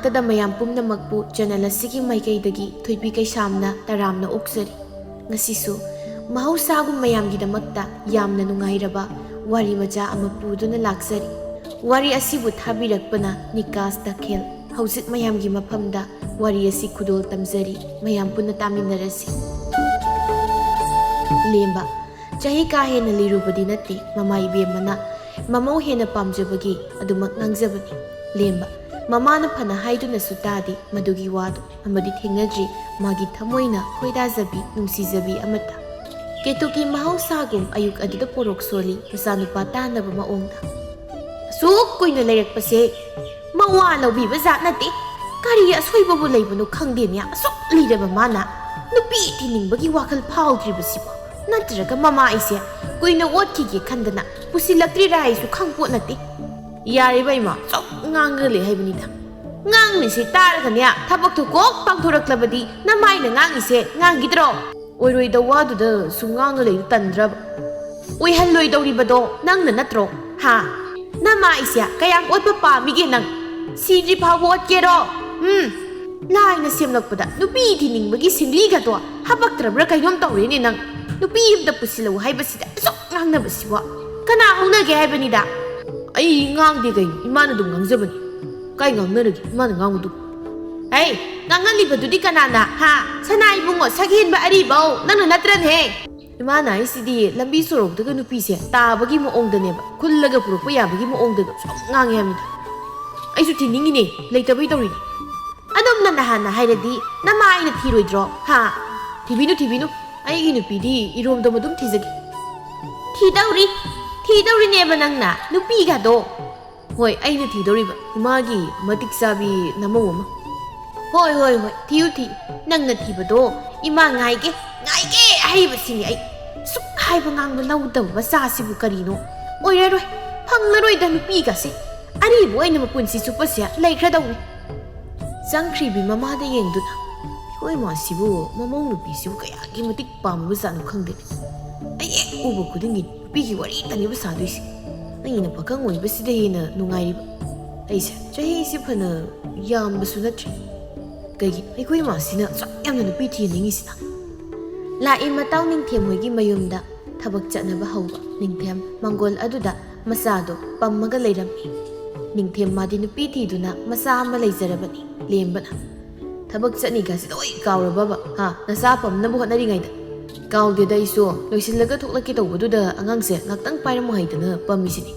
ꯃꯇꯝꯗ ꯃꯌꯥꯝ ꯄꯨꯝꯅꯃꯛꯄꯨ ꯆꯦꯅꯦꯜ ꯑꯁꯤꯒꯤ ꯃꯥꯏꯀꯩꯗꯒꯤ ꯊꯣꯏꯕꯤ ꯀꯩꯁꯥꯝꯅ ꯇꯔꯥꯝꯅ ꯑꯣꯛꯆꯔꯤ꯫ ꯉꯁꯤꯁꯨ ꯃꯍꯧꯁꯥꯒꯨꯝ ꯃꯌꯥꯝꯒꯤꯗꯃꯛꯇ ꯌꯥꯝꯅ ꯅꯨꯡꯉꯥꯏꯔꯕ ꯋꯥꯔꯤ ꯃꯆꯥ ꯑꯃ ꯄꯨꯗꯨꯅ ꯂꯥꯛꯆꯔꯤ꯫ ꯋꯥꯔꯤ ꯑꯁꯤꯕꯨ ꯊꯥꯕꯤꯔꯛꯄꯅ ꯅꯤꯀꯥꯁ ꯇꯈꯦꯜ꯫ ꯍꯧꯖꯤꯛ ꯃꯌꯥꯝꯒꯤ ꯃꯐꯝꯗ ꯋꯥꯔꯤ ꯑꯁꯤ ꯈꯨꯗꯣꯜ ꯇꯝꯖꯔꯤ, ꯃꯌꯥꯝ ꯄꯨꯟꯅ ꯇꯥꯃꯤꯟꯅꯔꯁꯤ꯫ ꯂꯦꯝꯕ ꯆꯍꯤ ꯀꯥ ꯍꯦꯟꯅ ꯂꯤꯔꯨꯕꯗꯤ ꯅꯠꯇꯦ, ꯃꯃꯥ ꯏꯕꯦꯝꯃꯅ ꯃꯃꯧ ꯍꯦꯟꯅ ꯄꯥꯝꯖꯕꯒꯤ ꯑꯗꯨꯃꯛ ꯉꯥꯡꯖꯕꯅꯤ꯫ ꯂꯦꯝꯕ ꯃꯃꯥꯅ ꯐꯅ ꯍꯥꯏꯗꯨꯅꯁꯨ ꯇꯥꯗꯦ ꯃꯗꯨꯒꯤ ꯋꯥꯗꯨ, ꯑꯃꯗꯤ ꯊꯦꯡꯅꯗ꯭ꯔꯤ ꯃꯥꯒꯤ ꯊꯃꯣꯏꯅ ꯈꯣꯏꯗꯥꯖꯕꯤ ꯅꯨꯡꯁꯤꯖꯕꯤ ꯑꯃꯠꯇ꯫ ꯀꯦꯇꯨꯀꯤ ꯃꯍꯧꯁꯥꯒꯨꯝ ꯑꯌꯨꯛ ꯑꯗꯨꯗ ꯄꯣꯔꯣꯛ ꯁꯣꯜꯂꯤ ꯃꯆꯥꯅꯨꯄꯥ ꯇꯥꯟꯅꯕ ꯃꯑꯣꯡꯗ꯫ ꯑꯁꯨꯛ ꯀꯨꯏꯅ ꯂꯩꯔꯛꯄꯁꯦ ꯃꯋꯥ ꯂꯧꯕꯤꯕ ꯖꯥꯠ ꯅꯠꯇꯦ, ꯀꯔꯤ ꯑꯁꯣꯏꯕꯕꯨ ꯂꯩꯕꯅꯣ ꯈꯪꯗꯦꯅꯦ꯫ ꯑꯁꯨꯛ ꯂꯤꯔꯕ ꯃꯥꯅ ꯅꯨꯄꯤ ꯊꯤꯅꯤꯡꯕꯒꯤ ꯋꯥꯈꯜ ꯐꯥꯎꯗ꯭ꯔꯤꯕꯁꯤꯕꯣ, ꯅꯠꯇ꯭ꯔꯒ ꯃꯃꯥ ꯑꯩꯁꯦ ꯀꯨꯏꯅ ꯑꯣꯠꯈꯤꯒꯦ ꯈꯟꯗꯅ ꯄꯨꯁꯤꯜꯂꯛꯇ꯭ꯔꯤꯔꯥ ꯍꯥꯏꯁꯨ ꯈꯪꯄꯣꯠ ꯅꯠꯇꯦ꯫ ꯌꯥꯔꯤꯕ ꯏꯃꯥ, ꯆꯧ ꯉꯥꯡꯒꯂꯦ ꯍꯥꯏꯕꯅꯤꯗ꯫ ꯉꯥꯡꯂꯤꯁꯦ ꯇꯥꯔꯒꯅꯦ ꯊꯕꯛꯇꯨ ꯀꯣꯛ ꯄꯥꯡꯊꯣꯔꯛꯂꯕꯗꯤ ꯅꯃꯥꯏꯅ ꯉꯥꯡꯉꯤꯁꯦ ꯉꯥꯡꯈꯤꯗ꯭ꯔꯣ? ꯑꯣꯏꯔꯣꯏꯗ ꯋꯥꯗꯨꯗ ꯁꯨꯝ ꯉꯥꯡꯉ ꯂꯩꯕ ꯇꯟꯗ꯭ꯔꯕ? ꯑꯣꯏꯍꯜꯂꯣꯏꯗꯧꯔꯤꯕꯗꯣ ꯅꯪꯅ ꯅꯠꯇ꯭ꯔꯣ? ꯍꯥ? ꯅꯃꯥ ꯑꯩꯁꯦ ꯀꯌꯥꯝ ꯑꯣꯠꯄ ꯄꯥꯝꯃꯤꯒꯦ ꯅꯪ? ꯁꯤꯗ꯭ꯔꯤ ꯐꯥꯎꯕ ꯑꯣꯠꯀꯦꯔꯣ? ꯂꯥꯏꯅ ꯁꯦꯝꯂꯛꯄꯗ ꯅꯨꯄꯤ ꯊꯤꯅꯤꯡꯕꯒꯤ ꯁꯤꯡꯂꯤꯒꯗꯣ ꯍꯥꯄꯛꯇ꯭ꯔꯕ꯭ꯔꯥ ꯀꯩꯅꯣꯝ ꯇꯧꯔꯦꯅꯦ ꯅꯪ꯫ ꯅꯨꯄꯤ ꯑꯃꯇ ꯄꯨꯁꯤꯜꯂꯛꯎ ꯍꯥꯏꯕꯁꯤꯗ ꯑꯁꯨꯛ ꯉꯥꯡꯅꯕꯁꯤꯕꯣ ꯀꯅꯥ ꯍꯧꯅꯒꯦ ꯍꯥꯏꯕꯅꯤꯗ? ꯑꯩ ꯉꯥꯡꯗꯦ ꯀꯩꯅꯣ, ꯏꯃꯥꯅ ꯑꯗꯨꯝ ꯉꯥꯡꯖꯕꯅꯤ꯫ ꯀꯥꯏ ꯉꯥꯡꯅꯔꯒꯦ ꯏꯃꯥꯅ ꯉꯥꯡꯕꯗꯨ? ꯍꯩ, ꯉꯥꯡꯍꯜꯂꯤꯕꯗꯨꯗꯤ ꯀꯅꯥꯅ? ꯍꯥ? ꯁꯅꯥ ꯏꯕꯨꯡꯉꯣ ꯁꯛꯍꯦꯟꯕ ꯑꯔꯤꯕꯧ ꯅꯪꯅ ꯅꯠꯇ꯭ꯔꯅꯦ? ꯏꯃꯥꯅ ꯍꯥꯏꯁꯤꯗꯤ ꯂꯝꯕꯤ ꯁꯣꯔꯣꯛꯇꯒ ꯅꯨꯄꯤꯁꯦ ꯇꯥꯕꯒꯤ ꯃꯑꯣꯡꯗꯅꯦꯕ, ꯈꯨꯜꯂꯒ ꯄꯨꯔꯛꯄ ꯌꯥꯕꯒꯤ ꯃꯑꯣꯡꯗꯒ ꯁꯨꯝ ꯉꯥꯡꯉꯦ ꯍꯥꯏꯕꯅꯤꯗ꯫ ꯑꯩꯁꯨ ꯊꯤꯅꯤꯡꯉꯤꯅꯦ, ꯂꯩꯇꯕꯩ ꯇꯧꯔꯤꯅꯦ꯫ ꯑꯗꯨꯝꯅ ꯅꯍꯥꯟꯅ ꯍꯥꯏꯔꯗꯤ ꯅꯃꯥ ꯑꯩꯅ ꯊꯤꯔꯣꯏꯗ꯭ꯔꯣ? ꯍꯥ? ꯊꯤꯕꯤꯅꯨ, ꯑꯩꯒꯤ ꯅꯨꯄꯤꯗꯤ ꯏꯔꯣꯝꯗꯣꯝ ꯑꯗꯨꯝ ꯊꯤꯖꯒꯦ꯫ ꯊꯤꯗꯧꯔꯤꯅꯦꯕ ꯅꯪꯅ ꯅꯨꯄꯤꯒꯗꯣ꯫ ꯍꯣꯏ, ꯑꯩꯅ ꯊꯤꯗꯧꯔꯤꯕ ꯏꯃꯥꯒꯤ ꯃꯇꯤꯛ ꯆꯥꯕꯤ ꯅꯃꯧ ꯑꯃ꯫ ꯍꯣꯏ, ꯊꯤꯌꯨ, ꯅꯪꯅ ꯊꯤꯕꯗꯣ ꯏꯃꯥ ꯉꯥꯏꯒꯦ ꯍꯩꯕꯁꯤꯅꯤ ꯑꯩ꯫ ꯁꯨꯛ ꯍꯥꯏꯕ ꯉꯥꯡꯕ ꯂꯧꯗꯕ ꯃꯆꯥꯁꯤꯕꯨ ꯀꯔꯤꯅꯣ? ꯑꯣꯏꯔꯔꯣꯏ, ꯐꯪꯂꯔꯣꯏꯗ ꯅꯨꯄꯤꯒꯁꯦ꯫ ꯑꯔꯤꯕ ꯑꯣꯏꯅ ꯃꯄꯨꯟꯁꯤ ꯆꯨꯞꯄꯁꯦ ꯂꯩꯈ꯭ꯔꯗꯧꯅꯤ꯫ ꯆꯪꯈ꯭ꯔꯤꯕꯤ ꯃꯃꯥꯗ ꯌꯦꯡꯗꯨꯅ, ꯑꯩꯈꯣꯏ ꯃꯥꯁꯤꯕꯨ ꯃꯃꯧ ꯅꯨꯄꯤꯁꯤꯕꯨ ꯀꯌꯥꯒꯤ ꯃꯇꯤꯛ ꯄꯥꯝꯕꯖꯥꯠꯅꯣ ꯈꯪꯗꯦꯅꯦ꯫ ꯑꯩ ꯍꯦꯛ ꯎꯕ ꯈꯨꯗꯤꯡꯒꯤ ꯅꯨꯄꯤꯒꯤ ꯋꯥꯔꯤꯇꯅꯦꯕ ꯁꯥꯗꯣꯏꯁꯦ꯫ ꯑꯩꯅ ꯄꯥꯈꯪ ꯑꯣꯏꯕꯁꯤꯗ ꯍꯦꯟꯅ ꯅꯨꯡꯉꯥꯏꯔꯤꯕ ꯑꯩꯁꯦ ꯆꯍꯤꯁꯤ ꯐꯅ ꯌꯥꯝꯕꯁꯨ ꯅꯠꯇ꯭ꯔꯤ꯫ ꯀꯩꯒꯤꯅꯣ ꯑꯩꯈꯣꯏ ꯃꯥꯁꯤꯅ ꯑꯁꯨꯛ ꯌꯥꯝꯅ ꯅꯨꯄꯤ ꯊꯤꯍꯟꯅꯤꯡꯉꯤꯁꯤꯅ? ꯂꯥꯛꯏ ꯃꯇꯥꯎ ꯅꯤꯡꯊꯦꯝ ꯍꯣꯏꯒꯤ ꯃꯌꯨꯝꯗ ꯊꯕꯛ ꯆꯠꯅꯕ ꯍꯧꯕ ꯅꯤꯡꯊꯦꯝ ꯃꯪꯒꯣꯜ ꯑꯗꯨꯗ ꯃꯆꯥꯗꯣ ꯄꯝꯃꯒ ꯂꯩꯔꯝꯃꯤ꯫ ꯅꯤꯡꯊꯦꯝ ꯃꯥꯗꯤ ꯅꯨꯄꯤ ꯊꯤꯗꯨꯅ ꯃꯆꯥ ꯑꯃ ꯂꯩꯖꯔꯕꯅꯤ꯫ ꯂꯦꯝꯕꯅ ꯊꯕꯛ ꯆꯠꯅꯤꯒꯁꯤ ꯂꯣꯏ ꯀꯥꯎꯔꯕꯕ? ꯍꯥ? ꯅꯆꯥ ꯄꯝꯅꯕ ꯍꯣꯠꯅꯔꯤꯉꯩꯗ? ꯀꯥꯎꯗꯦꯗ, ꯑꯩꯁꯨ ꯂꯣꯏꯁꯤꯜꯂꯒ ꯊꯣꯛꯂꯛꯀꯦ ꯇꯧꯕꯗꯨꯗ ꯑꯉꯥꯡꯁꯦ ꯉꯥꯛꯇꯪ ꯄꯥꯏꯔꯝꯃꯨ ꯍꯩꯗꯅ ꯄꯝꯃꯤꯁꯤꯅꯤ꯫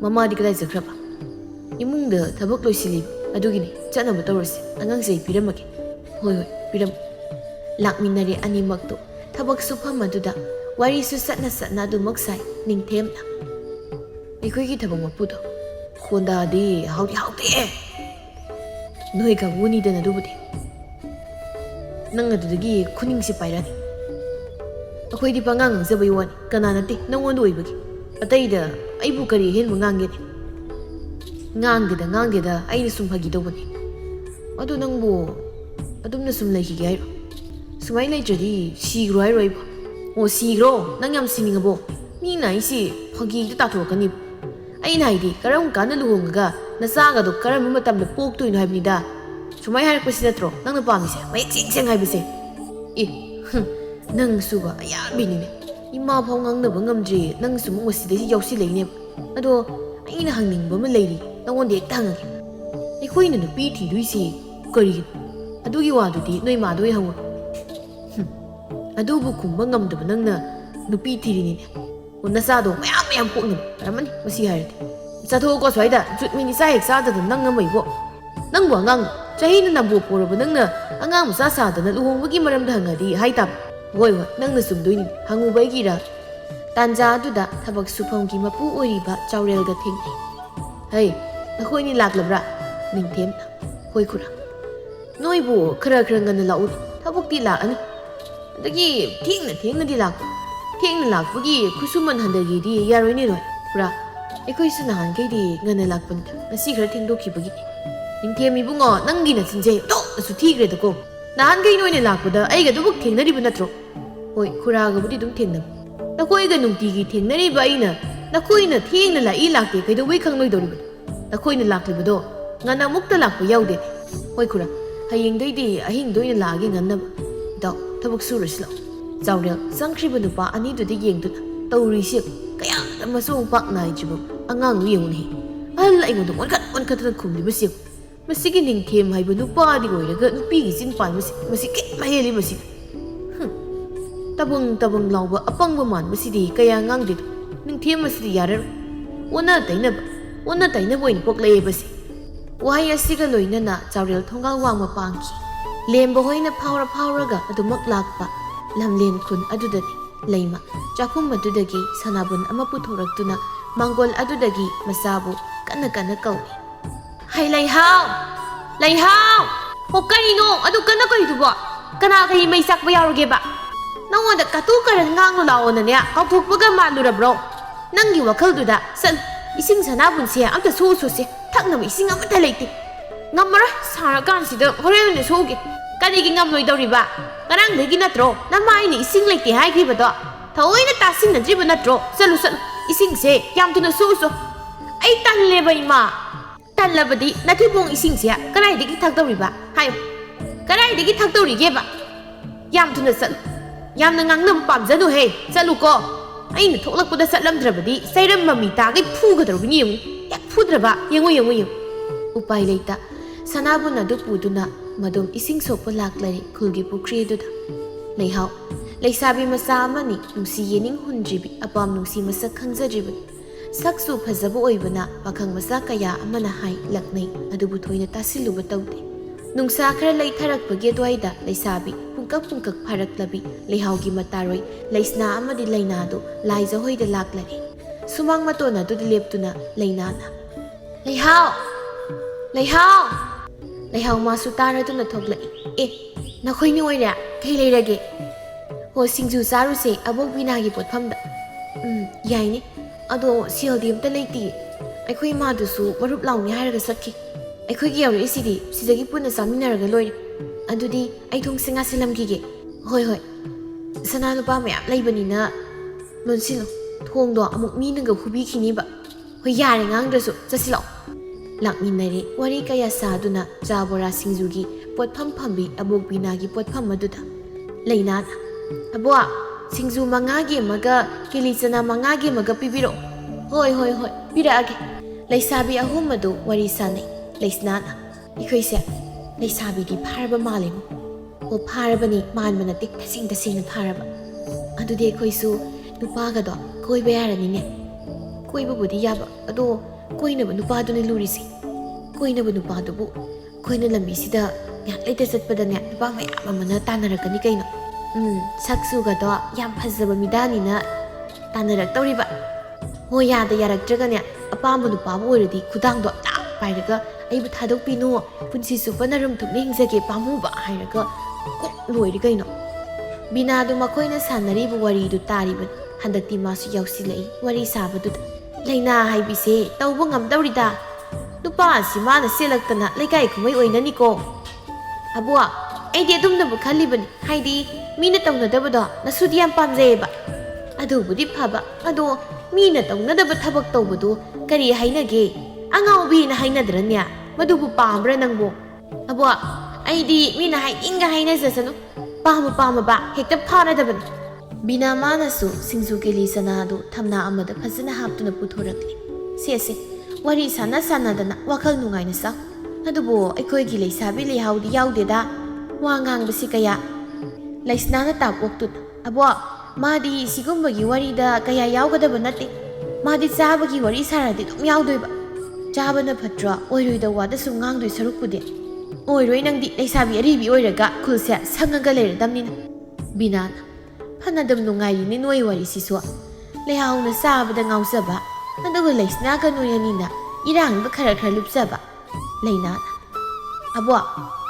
ꯃꯃꯥꯗꯤ ꯀꯗꯥꯏ ꯆꯠꯈ꯭ꯔꯕ? ꯏꯃꯨꯡꯗ ꯊꯕꯛ ꯂꯣꯏꯁꯤꯜꯂꯤꯕ ꯑꯗꯨꯒꯤꯅꯤ, ꯆꯠꯅꯕ ꯇꯧꯔꯁꯤ꯫ ꯑꯉꯥꯡꯁꯦ ꯑꯩ ꯄꯤꯔꯝꯃꯒꯦ꯫ ꯍꯣꯏ, ꯄꯤꯔꯝꯃꯨ꯫ ꯂꯥꯛꯃꯤꯟꯅꯔꯦ ꯑꯅꯤꯃꯛꯇꯣ ꯊꯕꯛ ꯁꯨꯐꯝ ꯑꯗꯨꯗ ꯋꯥꯔꯤꯁꯨ ꯆꯠꯅ ꯑꯗꯨꯃꯛ ꯁꯥꯏ ꯅꯤꯡꯊꯦꯝꯅ꯫ ꯑꯩꯈꯣꯏꯒꯤ ꯊꯕꯛ ꯃꯄꯨꯗꯣ ꯈꯣꯟꯗꯥꯗꯤ ꯍꯥꯎꯇꯦ꯫ ꯅꯣꯏ ꯀꯥꯡꯕꯨꯅꯤꯗꯅ ꯑꯗꯨꯕꯨꯗꯤ꯫ ꯅꯪ ꯑꯗꯨꯗꯒꯤ ꯈꯨꯅꯤꯡꯁꯤ ꯄꯥꯏꯔꯅꯤ꯫ ꯑꯩꯈꯣꯏꯗꯤ ꯄꯉꯥꯡ ꯉꯥꯡꯖꯕꯩ ꯋꯥꯅꯤ, ꯀꯅꯥ ꯅꯠꯇꯦ ꯅꯪꯉꯣꯟꯗ ꯑꯣꯏꯕꯒꯤ꯫ ꯑꯇꯩꯗ ꯑꯩꯕꯨ ꯀꯔꯤ ꯑꯍꯦꯟꯕ ꯉꯥꯡꯒꯦꯅꯦ? ꯉꯥꯡꯗꯦꯗ, ꯑꯩꯅ ꯁꯨꯝ ꯐꯥꯒꯤ ꯇꯧꯕꯅꯤ꯫ ꯑꯗꯨ ꯅꯪꯕꯨ ꯑꯗꯨꯝꯅ ꯁꯨꯝ ꯂꯩꯈꯤꯒꯦ ꯍꯥꯏꯔꯣ? ꯁꯨꯃꯥꯏꯅ ꯂꯩꯇ꯭ꯔꯗꯤ ꯁꯤꯈ꯭ꯔꯣ ꯍꯥꯏꯔꯣ ꯑꯩꯕꯨ? ꯑꯣ, ꯁꯤꯈ꯭ꯔꯣ? ꯅꯪ ꯌꯥꯝ ꯁꯤꯅꯤꯡꯉꯕꯣ?ꯃꯤꯅ ꯑꯩꯁꯤ ꯐꯥꯒꯤꯗ ꯇꯥꯊꯣꯔꯛꯀꯅꯤꯕ꯫ ꯑꯩꯅ ꯍꯥꯏꯗꯤ ꯀꯔꯝ ꯀꯥꯟꯗ ꯂꯨꯍꯣꯡꯉꯒ ꯅꯆꯥꯒꯗꯣ ꯀꯔꯝꯕ ꯃꯇꯝꯗ ꯄꯣꯛꯇꯣꯏꯅꯣ ꯍꯥꯏꯕꯅꯤꯗ꯫ ꯁꯨꯃꯥꯏꯅ ꯍꯥꯏꯔꯛꯄꯁꯤ ꯅꯠꯇ꯭ꯔꯣ ꯅꯪꯅ ꯄꯥꯝꯃꯤꯁꯦ, ꯃꯌꯦꯛ ꯁꯦꯡ ꯍꯥꯏꯕꯁꯦ? ꯅꯪꯁꯨꯕ ꯑꯌꯥꯝꯕꯤꯅꯤꯅꯦ꯫ ꯏꯃꯥ ꯐꯥꯎ ꯉꯥꯡꯅꯕ ꯉꯝꯗ꯭ꯔꯤ, ꯅꯪꯁꯨ ꯑꯃꯨꯛ ꯃꯁꯤꯗꯩꯁꯤ ꯌꯥꯎꯁꯤꯜꯂꯛꯏꯅꯦꯕ꯫ ꯑꯗꯣ ꯑꯩꯅ ꯍꯪꯅꯤꯡꯕ ꯑꯃ ꯂꯩꯔꯤ, ꯅꯪꯉꯣꯟꯗ ꯍꯦꯛꯇ ꯍꯪꯉꯒꯦ꯫ ꯑꯩꯈꯣꯏꯅ ꯅꯨꯄꯤ ꯊꯤꯗꯣꯏꯁꯤ ꯀꯔꯤꯒꯤꯅꯣ? ꯑꯗꯨꯒꯤ ꯋꯥꯗꯨꯗꯤ ꯅꯣꯏ ꯃꯥꯗ ꯑꯣꯏꯅ ꯍꯪꯉꯨꯔꯣ꯫ ꯑꯗꯨꯕꯨ ꯈꯨꯝꯕ ꯉꯝꯗꯕ ꯅꯪꯅ ꯅꯨꯄꯤ ꯊꯤꯔꯤꯅꯤꯅꯦ꯫ ꯅꯆꯥꯗꯣ ꯃꯌꯥꯝ ꯄꯣꯛꯅꯕ ꯑꯣꯏꯔꯝꯃꯅꯤ ꯃꯁꯤ ꯍꯥꯏꯔꯗꯤ꯫ ꯆꯠꯊꯣꯛꯑꯣꯀꯣ ꯁ꯭ꯋꯥꯏꯗ, ꯖꯨꯠꯃꯤꯟ ꯏꯆꯥ ꯍꯦꯛ ꯆꯥꯗꯗꯅ ꯅꯪ ꯑꯃ ꯏꯕꯣ꯫ ꯅꯪꯕꯨ ꯑꯉꯥꯡ ꯆꯍꯤꯅ ꯅꯝꯕꯣ ꯄꯣꯔꯕ ꯅꯪꯅ ꯑꯉꯥꯡ ꯃꯆꯥ ꯁꯥꯗꯅ ꯂꯨꯍꯣꯡꯕꯒꯤ ꯃꯔꯝꯗ ꯍꯪꯉꯗꯤ ꯍꯥꯏꯇꯥꯕ? ꯍꯣꯏ, ꯅꯪꯅ ꯆꯨꯝꯗꯣꯏꯅꯤ, ꯍꯪꯉꯨꯕ ꯑꯩꯒꯤꯔ? ꯇꯥꯟꯖꯥ ꯑꯗꯨꯗ ꯊꯕꯛ ꯁꯨꯐꯝꯒꯤ ꯃꯄꯨ ꯑꯣꯏꯔꯤꯕ ꯆꯥꯎꯔꯦꯜꯒ ꯊꯦꯡꯅꯩ꯫ ꯍꯩ, ꯅꯈꯣꯏꯅꯤ ꯂꯥꯛꯂꯕ꯭ꯔꯥ? ꯅꯤꯡꯊꯦꯝꯅ꯫ ꯍꯣꯏ ꯈꯨꯔꯥ꯫ ꯅꯣꯏꯕꯨ ꯈꯔ ꯉꯟꯅ ꯂꯥꯛꯎꯅꯤ, ꯊꯕꯛꯇꯤ ꯂꯥꯛꯑꯅꯤ꯫ ꯑꯗꯒꯤ ꯊꯦꯡꯅꯗꯤ ꯂꯥꯛꯄ. ꯊꯦꯡꯅ ꯂꯥꯛꯄꯒꯤ ꯈꯨꯠꯁꯨꯃꯟ ꯍꯟꯊꯒꯦꯗꯤ ꯌꯥꯔꯣꯏꯅꯦ ꯅꯣꯏ ꯈꯨꯔꯥ. ꯑꯩꯈꯣꯏꯁꯨ ꯅꯍꯥꯟꯈꯩꯗꯤ ꯉꯟꯅ ꯂꯥꯛꯄꯅꯤꯗ, ꯉꯁꯤ ꯈꯔ ꯊꯦꯡꯗꯣꯛꯈꯤꯕꯒꯤꯅꯤ. ꯅꯤꯡꯊꯦꯝ ꯏꯕꯨꯡꯉꯣ, ꯅꯪꯒꯤ ꯅꯆꯤꯟꯁꯦ ꯑꯣꯟꯊꯣꯛꯅꯁꯨ ꯊꯤꯈ꯭ꯔꯦꯗꯀꯣ. ꯅꯍꯥꯟꯈꯩ ꯅꯣꯏꯅ ꯂꯥꯛꯄꯗ ꯑꯩꯒꯗꯨꯕꯨ ꯊꯦꯡꯅꯔꯤꯕ ꯅꯠꯇ꯭ꯔꯣ? ꯍꯣꯏ, ꯈꯨꯔꯥꯒꯕꯨꯗꯤ ꯑꯗꯨꯝ ꯊꯦꯡꯅꯕ. ꯅꯈꯣꯏꯒ ꯅꯨꯡꯇꯤꯒꯤ ꯊꯦꯡꯅꯔꯤꯕ ꯑꯩꯅ ꯅꯈꯣꯏꯅ ꯊꯦꯡꯅ ꯂꯥꯛꯏ ꯂꯥꯛꯇꯦ ꯀꯩꯗꯧꯕꯩ ꯈꯪꯂꯣꯏꯗꯧꯔꯤꯕꯅꯣ? ꯅꯈꯣꯏꯅ ꯂꯥꯛꯂꯤꯕꯗꯣ ꯉꯟꯅ ꯑꯃꯨꯛꯇ ꯂꯥꯛꯄ ꯌꯥꯎꯗꯦ꯫ Hoi khura, hayengdoi ahingdoi na lagi ngannab. Daw, tabuk suraslo. Zawrel, sangkriba nupa ani dudi yengduna. Tawrisi kaya masung pak na jibu. Angang yenguni. Al ay ngodong onkat na kumli basiw. Masigi ning kem hay nupa di goiraga nupi gisin pan masiki maheli masik. Tabung lauba apang baman masidi kaya ngang dito. Ning kem masidi yarar. Wana tainab oin pok lay basi. Wahay asiga loina na Zawrel thonggal wang mapangki. Lemba hoina phawraga adumak lakpa. Lamlen kun adudani leima. Chakum madudagi sanabun ama puthoraktuna manggol adudagi masabu kana kawi. Hay Layhaw! O kanino? Adu kana kayo ba? Kana kayo may sakba yaroge ba? Nangonda katukaran ngang lao na niya. Kautukbaga malura bro. Nanggi wakal duda. Ising sanabun siya. Amta suso siya. Tak na ising amata laiti. Ngamara sarakan sida. Horeyo na sugi. Kanigi ngamloy daw riba. Karang dagi natro. Namay ni ising laiti hay kriba do. Taoy na tasin na driba natro. Salu. Ising siya. Yam to na suso. Ay tanle ba ima? Tanlabadi natibong ising siya. Kanay digi tagdawriba. Hayo. Kanay digi tagdawrige ba? Yam to na sal. Yam na ngang nam pamzanu hey. Salu ko. Ay natulak po na salamdrabadi. Sayram mamita kay pugadrawin yung. Yak pudraba. Yung. Upay layta. Sanabo na dupudo na madong ising sopo laklari kulgi po kredo da. Layhaw. Laysabi masama ni nung si yening hundribi apam nung si masak hangzadribi. Saksu phazaba oibana pakhang masa kaya amana hai laknai adubu thoina tasiluba tawde nung sa khara leitharakpagi dwaida leisabi pungkak pharaklabi leihaugi mataroi leisna amadi leina do laija hoida laklari sumang matona du leptuna leina na leihau masu tara tuna thoklai nakhoi ni oira kai leirage ho singju saru se abok binagi potphamda yaini ado sialdi amta leiti aikhoi madusu marup launi hairaga sakki aikhoi gi yauri sidi sidagi puna saminaraga loire adudi ai thong singa silamgige hoi sana nupa mayam leibanina lonsilo thongdo amuk mi nanga hubi khini ba hoi yare ngangdrasu chasilo lakminare wari kaya saduna jabora singjugi potpham phambi abok binagi potpham maduda leina abwa singju mangagi maga kilisana mangagi maga pibiro hoi piraage leisabi ahum madu wari sanai leisnana ikhoise leisabi di pharaba malemu o pharabani manmana tik tasing pharaba adudi ikhoisu nupaga do koiba yarani ne koiba budi yaba ado koina ba nupa du ne lurisi koina ba nupa du bu koina lambi sida ya leite satpada ne nupa ma amana tanarakani kaino saksuga do yam phazaba midani na tanarak tawriba ho yada yaraktragane apamba nupabu oiradi khudang do ta pairaga aibu thadok pino punsi su panarum thukne hingzage pamu ba hairaga kut loiri kaino bina du makoina sanari bu wari du tariba handakti masu yausilai wari sabadu leina haibise tawbu ngamdawrida nupa simana selaktana lekai khumai oinani ko abua aidi adumna bu khalibani haidi mina tawnadabado nasudi yam pamjayeba adubudi phaba ado mina tawnadaba thabak tawbadu kari hainage angawbi na hainadranya madubu pambra nangbo abwa aidi mina hainga hainajasanu pama ba hekta pharadabani bina manasu singju keli sanadu thamna amada phajana haptuna puthorakli sese wari sana dana wakal nungaina sa adubo aikoi gi leisabi leihaudi yaudeda wangang basi kaya Laisnana tapok abwa madi sigumbagi warida kaya yaugadaba nate madi chabagi wari saradi dum yaudoiba chabana phatra oiroida wada sumngangdoi sarukpude oiroi nangdi leisabi aribi oiraga khulse sangaga leiradamnina binana phanadam nungai ni noi wari sisu lehauna sabada ngausaba adugo leisna ka noyanina irang ba khara lupsaba leinana abwa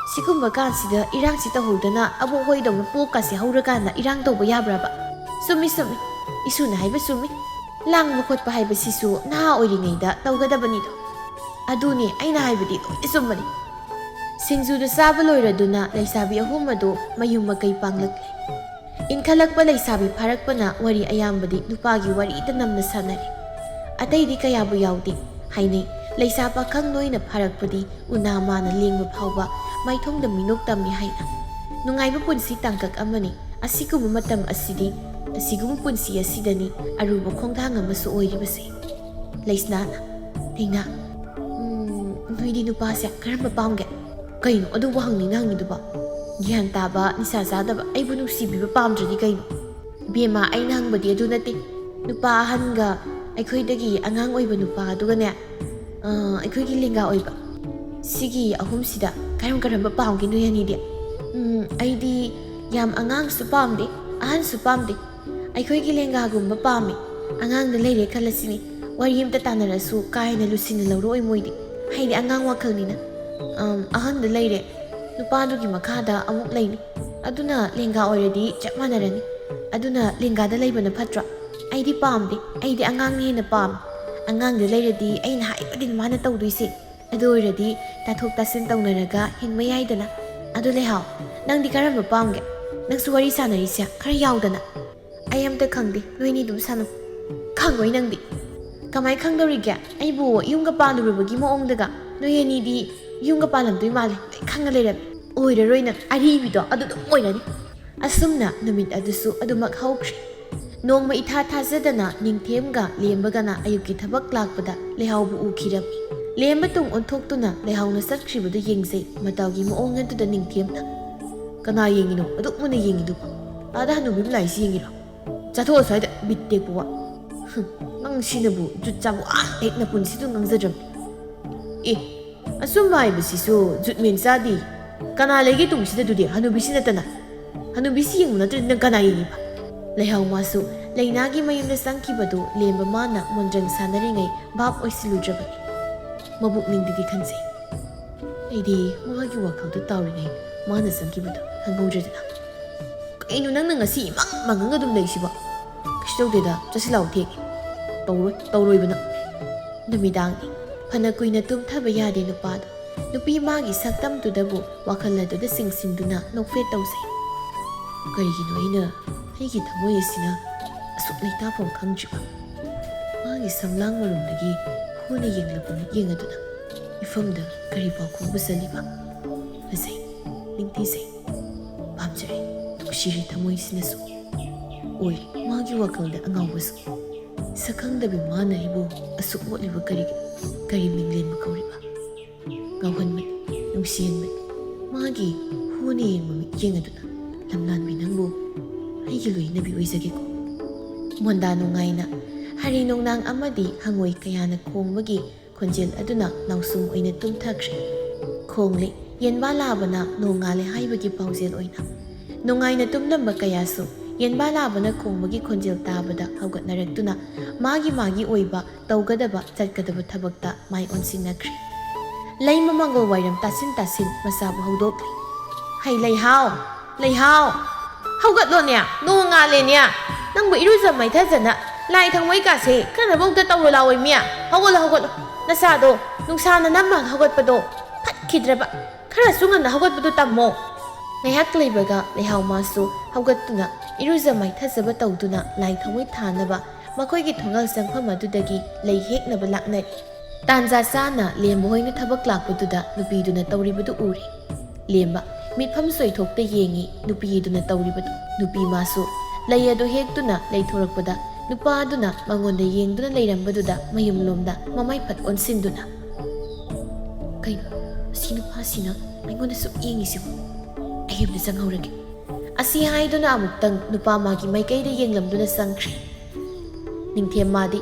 Sigumba kansida irang sita hodana abo hoidong poka si hauragana irang tawba yabraba sumi isuna haiba sumi lang makotpa haiba sisu naha oiringaida tawgadabanido aduni aina haibadi isumani singjuda saba loiraduna leisabi ahumadu mayum makai panglakle inkhalakpa leisabi pharakpana wari ayambadi nupagi wari ita namna sanari ataidi kayabu yaudi hainai ꯂꯩꯁꯥ ꯄꯥꯈꯪ ꯂꯣꯏꯅ ꯐꯥꯔꯛꯄꯗꯤ ꯎꯅꯥ ꯃꯥꯅ ꯂꯦꯡꯕ ꯐꯥꯎꯕ ꯃꯥꯏꯊꯣꯡꯗ ꯃꯤꯅꯣꯛ ꯇꯝꯃꯤ ꯍꯥꯏꯅ ꯅꯨꯡꯉꯥꯏꯕ ꯄꯨꯟꯁꯤ ꯇꯥꯡꯀꯛ ꯑꯃꯅꯤ ꯑꯁꯤꯒꯨꯝꯕ ꯃꯇꯝ ꯑꯁꯤꯒꯨꯝꯕ ꯄꯨꯟꯁꯤ ꯑꯁꯤꯗꯅꯤ ꯑꯔꯨꯕ ꯈꯣꯡꯊꯥꯡ ꯑꯃꯁꯨ ꯑꯣꯏꯔꯤꯕꯁꯦ ꯂꯩꯁꯅꯥꯅ ꯂꯩꯅꯥ ꯅꯣꯏꯗꯤ ꯅꯨꯄꯥꯁꯦ ꯀꯔꯝꯕ ꯄꯥꯝꯒꯦ ꯀꯩꯅꯣ ꯑꯗꯨꯕꯨ ꯍꯪꯉꯤꯗꯨꯕ ꯒ꯭ꯌꯥꯟ ꯇꯥꯕ ꯅꯤꯁꯥ ꯆꯥꯗꯕ ꯑꯩꯕꯨ ꯅꯨꯡꯁꯤꯕꯤꯕ ꯄꯥꯝꯗ꯭ꯔꯗꯤ ꯀꯩꯅೋ ꯏꯕꯦꯝꯃ ꯑꯩꯅ ꯍꯪꯕꯗꯤ ꯑꯗꯨ ꯅꯠꯇꯦ ꯅꯨꯄꯥ ꯑꯍꯟꯒ ꯑꯩꯈꯣꯏꯗꯒꯤ ꯑꯉꯥꯡ ꯑꯣꯏꯕ ꯅꯨꯄꯥ ꯑꯗꯨꯒꯅꯦ ꯑꯩꯈꯣꯏꯒꯤ ꯂꯦꯡꯒꯥ ꯑꯣꯏꯕ ꯁꯤꯒꯤ ꯑꯍꯨꯝꯁꯤꯗ ꯀꯔꯝꯕ ꯄꯥꯝꯒꯦ ꯅꯣꯏ ꯑꯅꯤꯗꯤ ꯑꯩꯗꯤ ꯌꯥꯝ ꯑꯉꯥꯡꯁꯨ ꯄꯥꯝꯗꯦ ꯑꯍꯟꯁꯨ ꯄꯥꯝꯗꯦ ꯑꯩꯈꯣꯏꯒꯤ ꯂꯦꯡꯒꯥꯒꯨꯝꯕ ꯄꯥꯝꯃꯤ ꯑꯉꯥꯡꯗ ꯂꯩꯔꯦ ꯈꯜꯂꯁꯤꯅꯤ ꯋꯥꯔꯤ ꯑꯃꯇ ꯇꯥꯟꯅꯔꯁꯨ ꯀꯥ ꯍꯦꯟꯅ ꯂꯨꯁꯤꯟꯅ ꯂꯧꯔꯛꯑꯣꯏ ꯃꯣꯏꯗꯤ ꯍꯥꯏꯗꯤ ꯑꯉꯥꯡ ꯋꯥꯈꯜꯅꯤꯅ ꯑꯍꯟꯗ ꯂꯩꯔꯦ ꯅꯨꯄꯥꯗꯨꯒꯤ ꯃꯈꯥꯗ ꯑꯃꯨꯛ ꯂꯩꯅꯤ ꯑꯗꯨꯅ ꯂꯦꯡꯒꯥ ꯑꯣꯏꯔꯗꯤ ꯆꯞ ꯃꯥꯟꯅꯔꯅꯤ ꯑꯗꯨꯅ ꯂꯦꯡꯒꯥꯗ ꯂꯩꯕꯅ ꯐꯠꯇ꯭ꯔꯣ ꯑꯩꯗꯤ ꯄꯥꯝꯗꯦ ꯑꯩꯗꯤ ꯑꯉꯥꯡꯅ ꯍꯦꯟꯅ ꯄꯥꯝꯃꯤ ꯑꯉꯥꯡꯗ ꯂꯩꯔꯗꯤ ꯑꯩꯅ ꯍꯥꯏꯕꯗꯤ ꯃꯥꯅ ꯇꯧꯗꯣꯏꯁꯦ ꯑꯗꯨ ꯑꯣꯏꯔꯗꯤ ꯇꯥꯊꯣꯛ ꯇꯥꯁꯤꯟ ꯇꯧꯅꯔꯒ ꯍꯤꯡꯕ ꯌꯥꯏꯗꯅ ꯑꯗꯨ ꯂꯩꯍꯥꯎ ꯅꯪꯗꯤ ꯀꯔꯝꯕ ꯄꯥꯝꯒꯦ ꯅꯪꯁꯨ ꯋꯥꯔꯤ ꯁꯥꯟꯅꯔꯤꯁꯦ ꯈꯔ ꯌꯥꯎꯗꯅ ꯑꯩ ꯑꯝꯇ ꯈꯪꯗꯦ ꯅꯣꯏꯅꯤ ꯑꯗꯨꯝ ꯁꯥꯟꯅꯧ ꯈꯪꯉꯣꯏ ꯅꯪꯗꯤ ꯀꯃꯥꯏꯅ ꯈꯪꯗꯧꯔꯤꯒꯦ ꯑꯩꯕꯨ ꯌꯨꯝꯒ ꯄꯥꯜꯂꯨꯔꯕꯒꯤ ꯃꯑꯣꯡꯗꯒ ꯅꯣꯏ ꯑꯅꯤꯗꯤ ꯌꯨꯝꯒ ꯄꯥꯜꯂꯝꯗꯣꯏ ꯃꯥꯜꯂꯦ ꯂꯣꯏ ꯈꯪꯉ ꯂꯩꯔꯝꯃꯤ ꯑꯣꯏꯔꯔꯣꯏ ꯅꯪ ꯑꯔꯤꯕꯤꯗꯣ ꯑꯗꯨ ꯑꯗꯨꯝ ꯑꯣꯏꯔꯅꯤ ꯑꯁꯨꯝꯅ ꯅꯨꯃꯤꯠ ꯑꯗꯨꯁꯨ ꯑꯗꯨꯃꯛ ꯍꯧꯈ꯭ꯔꯦ ꯅꯣꯡꯃ ꯏꯊꯥ ꯊꯥꯖꯗꯅ ꯅꯤꯡꯊꯦꯝꯒ ꯂꯦꯝꯕꯒꯅ ꯑꯌꯨꯛꯀꯤ ꯊꯕꯛ ꯂꯥꯛꯄꯗ ꯂꯩꯍꯥꯎꯕꯨ ꯎꯈꯤꯔꯝꯃꯤ ꯂꯦꯝꯕ ꯇꯨꯡ ꯑꯣꯟꯊꯣꯛꯇꯨꯅ ꯂꯩꯍꯥꯎꯅ ꯆꯠꯈ꯭ꯔꯤꯕꯗꯨ ꯌꯦꯡꯖꯩ ꯃꯇꯥꯎꯒꯤ ꯃꯑꯣꯡ ꯑꯗꯨꯗ ꯅꯤꯡꯊꯦꯝꯅ ꯀꯅꯥ ꯌꯦꯡꯉꯤꯅꯣ ꯑꯗꯨꯛ ꯃꯨꯟꯅ ꯌꯦꯡꯉꯤꯗꯨꯕꯣ ꯑꯥꯗ ꯍꯅꯨꯕꯤ ꯂꯥꯏꯁꯤ ꯌꯦꯡꯉꯤꯔꯣ ꯆꯠꯊꯣꯛꯑ ꯁ꯭ꯋꯥꯏꯗ ꯕꯤꯠ ꯇꯦꯛꯄ ꯋꯥ ꯅꯪ ꯁꯤꯅꯕꯨ ꯖꯨꯠ ꯆꯥꯕ ꯍꯦꯛ ꯅꯄꯨꯟꯁꯤꯗꯨ ꯉꯥꯡꯖꯗ꯭ꯔꯕꯅꯤ ꯑꯦ ꯑꯆꯨꯝꯕ ꯍꯥꯏꯕꯁꯤꯁꯨ ꯖꯨꯠꯃꯦꯟ ꯆꯥꯗꯦ ꯀꯅꯥ ꯂꯩꯒꯦ ꯇꯨꯡꯁꯤꯗ ꯑꯗꯨꯗꯤ ꯍꯅꯨꯕꯤꯁꯤ ꯅꯠꯇꯅ ꯍꯅꯨꯕꯤꯁꯤ ꯌꯦꯡꯕ ꯅꯠꯇ꯭ꯔꯗꯤ ꯅꯪ ꯀꯅꯥ ꯌꯦꯡꯉꯤꯕ ꯂꯩꯍꯥꯎ ꯃꯥꯁꯨ ꯂꯩꯅꯥꯒꯤ ꯃꯌꯨꯝꯗ ꯆꯪꯈꯤꯕꯗꯨ ꯂꯦꯝꯕ ꯃꯥꯅ ꯃꯣꯟꯗ꯭ꯔꯪ ꯁꯥꯟꯅꯔꯤꯉꯩ ꯚꯥꯞ ꯑꯣꯏꯁꯤꯜꯂꯨꯗ꯭ꯔꯕꯅꯤ ꯃꯕꯨꯛꯅꯤꯡꯗꯗꯤ ꯈꯟꯖꯩ ꯑꯩꯗꯤ ꯃꯥꯒꯤ ꯋꯥꯈꯜꯗ ꯇꯥꯎꯔꯤꯉꯩ ꯃꯥꯅ ꯆꯪꯈꯤꯕꯗꯨ ꯈꯪꯍꯧꯗ꯭ꯔꯦꯗꯅ ꯀꯩꯅꯣ ꯅꯪꯅ ꯉꯁꯤ ꯏꯃꯪ ꯃꯪꯉꯒ ꯑꯗꯨꯝ ꯂꯩꯁꯤꯕꯣ ꯀꯩꯁꯨ ꯇꯧꯗꯦꯗ ꯆꯠꯁꯤꯜꯂꯥꯎ ꯊꯦꯡꯉꯦ ꯇꯧꯔꯣꯏꯕ ꯅꯪ ꯅꯨꯃꯤꯗꯥꯡꯅꯤ ꯐꯅ ꯀꯨꯏꯅ ꯇꯨꯝꯊꯕ ꯌꯥꯗꯦ ꯅꯨꯄꯥꯗꯣ ꯅꯨꯄꯤ ꯃꯥꯒꯤ ꯁꯛꯇꯝꯗꯨꯗꯕꯨ ꯋꯥꯈꯜ ꯑꯗꯨꯗ ꯆꯤꯡꯁꯤꯟꯗꯨꯅ ꯅꯣꯛꯐꯦꯠ ꯇꯧꯖꯩ ꯀꯔꯤꯒꯤꯅꯣ ꯑꯩꯒꯤ ꯊꯃꯣꯏ ꯑꯁꯤꯅ ꯑꯁꯨꯛ ꯂꯩꯇꯥꯐꯝ ꯈꯪꯗ꯭ꯔꯤꯕ ꯃꯥꯒꯤ ꯁꯝꯂꯥꯡ ꯃꯔꯨꯝꯗꯒꯤ ꯍꯨꯅ ꯌꯦꯡꯂꯛꯄ ꯃꯤꯠꯌꯦꯡ ꯑꯗꯨꯅ ꯏꯐꯝꯗ ꯀꯔꯤ ꯄꯥꯎꯈꯨꯝꯕ ꯆꯜꯂꯤꯕ ꯐꯖꯩ ꯅꯤꯡꯊꯤꯖꯩ ꯄꯥꯝꯖꯔꯦ ꯅꯨꯡꯁꯤꯔꯦ ꯊꯃꯣꯏꯁꯤꯅꯁꯨ ꯑꯣꯏ ꯃꯥꯒꯤ ꯋꯥꯈꯜꯗ ꯑꯉꯥꯎꯕꯁꯨ ꯁꯛꯈꯪꯗꯕꯤ ꯃꯥꯅ ꯑꯩꯕꯨ ꯑꯁꯨꯛ ꯑꯣꯠꯂꯤꯕ ꯀꯔꯤ ꯃꯤꯡꯂꯦꯟꯕ ꯀꯧꯔꯤꯕ ꯉꯥꯎꯍꯟꯕꯅꯤ ꯅꯨꯡꯁꯤꯍꯟꯕꯅꯤ ꯃꯥꯒꯤ ꯍꯨꯅ ꯌꯦꯡꯕ ꯃꯤꯠꯌꯦꯡ ꯑꯗꯨꯅ ꯂꯝꯂꯥꯟꯕꯤ ꯅꯪꯕꯨ ꯑꯩꯒꯤ ꯂꯣꯏꯅꯕꯤ ꯑꯣꯏꯖꯒꯦꯀꯣ ꯃꯣꯟꯗꯥ ꯅꯨꯡꯉꯥꯏꯅ ꯍꯔꯤ ꯅꯣꯡꯅꯥꯡ ꯑꯃꯗꯤ ꯍꯪꯉꯣꯏ ꯀꯌꯥꯅ ꯈꯣꯡꯕꯒꯤ ꯈꯣꯟꯖꯦꯜ ꯑꯗꯨꯅ ꯅꯥꯎꯁꯨꯝ ꯑꯣꯏꯅ ꯇꯨꯝꯊꯈ꯭ꯔꯦ ꯈꯣꯡꯂꯦ ꯌꯦꯟꯕꯥ ꯂꯥꯕꯅ ꯅꯣꯡꯉꯥꯜꯂꯦ ꯍꯥꯏꯕꯒꯤ ꯄꯥꯎꯖꯦꯜ ꯑꯣꯏꯅ ꯅꯨꯡꯉꯥꯏꯅ ꯇꯨꯝꯂꯝꯕ ꯀꯌꯥꯁꯨ ꯌꯦꯟꯕꯥ ꯂꯥꯕꯅ ꯈꯣꯡꯕꯒꯤ ꯈꯣꯟꯖꯦꯜ ꯇꯥꯕꯗ ꯍꯧꯒꯠꯅꯔꯛꯇꯨꯅ ꯃꯥꯒꯤ ꯑꯣꯏꯕ ꯇꯧꯒꯗꯕ ꯆꯠꯀꯗꯕ ꯊꯕꯛꯇ ꯃꯥꯏ ꯑꯣꯟꯁꯤꯟꯅꯈ꯭ꯔꯦ ꯂꯩꯃ ꯃꯪꯒꯣꯜ ꯋꯥꯏꯔꯝ ꯇꯥꯁꯤꯟ ꯃꯁꯥꯕꯨ ꯍꯧꯗꯣꯛꯂꯤ ꯍꯩ ꯂꯩꯍꯥꯎ ꯍꯧꯒꯠꯂꯣꯅꯦ ꯅꯣꯡ ꯉꯥꯜꯂꯦꯅꯦ ꯅꯪꯕꯨ ꯏꯔꯨꯖ ꯃꯩꯊꯖꯅ ꯂꯥꯏ ꯊꯪꯃꯩ ꯀꯥꯁꯦ ꯈꯔꯅꯕꯧꯇ ꯇꯧꯔꯣ ꯂꯥꯎꯏ ꯃꯤꯌꯥ ꯍꯧꯒꯠꯂꯣ ꯅꯁꯥꯗꯣ ꯅꯨꯡꯁꯥꯅ ꯅꯝꯃꯒ ꯍꯧꯒꯠꯄꯗꯣ ꯐꯠꯈꯤꯗ꯭ꯔꯕ ꯈꯔꯁꯨ ꯉꯟꯅ ꯍꯧꯒꯠꯄꯗꯣ ꯇꯝꯃꯣ ꯉꯥꯏꯍꯥꯛ ꯂꯩꯕꯒ ꯂꯩꯍꯥꯎ ꯃꯥꯁꯨ ꯍꯧꯒꯠꯇꯨꯅ ꯏꯔꯨꯖ ꯃꯩꯊꯖꯕ ꯇꯧꯗꯨꯅ ꯂꯥꯏ ꯊꯥꯎꯃꯩ ꯊꯥꯅꯕ ꯃꯈꯣꯏꯒꯤ ꯊꯣꯡꯒꯥꯜ ꯆꯪꯐꯝ ꯑꯗꯨꯗꯒꯤ ꯂꯩ ꯍꯦꯛꯅꯕ ꯂꯥꯛꯅꯔꯤ ꯇꯥꯟꯖꯥ ꯆꯥꯅ ꯂꯦꯝꯕ ꯍꯣꯏꯅ ꯊꯕꯛ ꯂꯥꯛꯄꯗꯨꯗ ꯅꯨꯄꯤꯗꯨꯅ ꯇꯧꯔꯤꯕꯗꯨ ꯎꯔꯤ ꯂꯦꯝꯕ ꯃꯤꯠꯐꯝ ꯁꯣꯏꯊꯣꯛꯇ ꯌꯦꯡꯉꯤ ꯅꯨꯄꯤꯗꯨꯅ ꯇꯧꯔꯤꯕꯗꯨ ꯅꯨꯄꯤ ꯃꯥꯁꯨ ꯂꯩ ꯑꯗꯨ ꯍꯦꯛꯇꯨꯅ ꯂꯩꯊꯣꯔꯛꯄꯗ ꯅꯨꯄꯥ ꯑꯗꯨꯅ ꯃꯉꯣꯟꯗ ꯌꯦꯡꯗꯨꯅ ꯂꯩꯔꯝꯕꯗꯨꯗ ꯃꯌꯨꯝꯂꯣꯝꯗ ꯃꯃꯥꯏ ꯐꯠ ꯑꯣꯟꯁꯤꯟꯗꯨꯅ ꯀꯩꯅꯣ ꯑꯁꯤ ꯅꯨꯄꯥꯁꯤꯅ ꯑꯩꯉꯣꯟꯗ ꯁꯨꯛ ꯌꯦꯡꯉꯤꯁꯤꯕꯨ ꯑꯩ ꯑꯃꯇ ꯆꯪꯍꯧꯔꯒꯦ ꯑꯁꯤ ꯍꯥꯏꯗꯨꯅ ꯑꯃꯨꯛꯇꯪ ꯅꯨꯄꯥ ꯃꯥꯒꯤ ꯃꯥꯏꯀꯩꯗ ꯌꯦꯡꯂꯝꯗꯨꯅ ꯆꯪꯈ꯭ꯔꯦ ꯅꯤꯡꯊꯦꯝ ꯃꯥꯗꯤ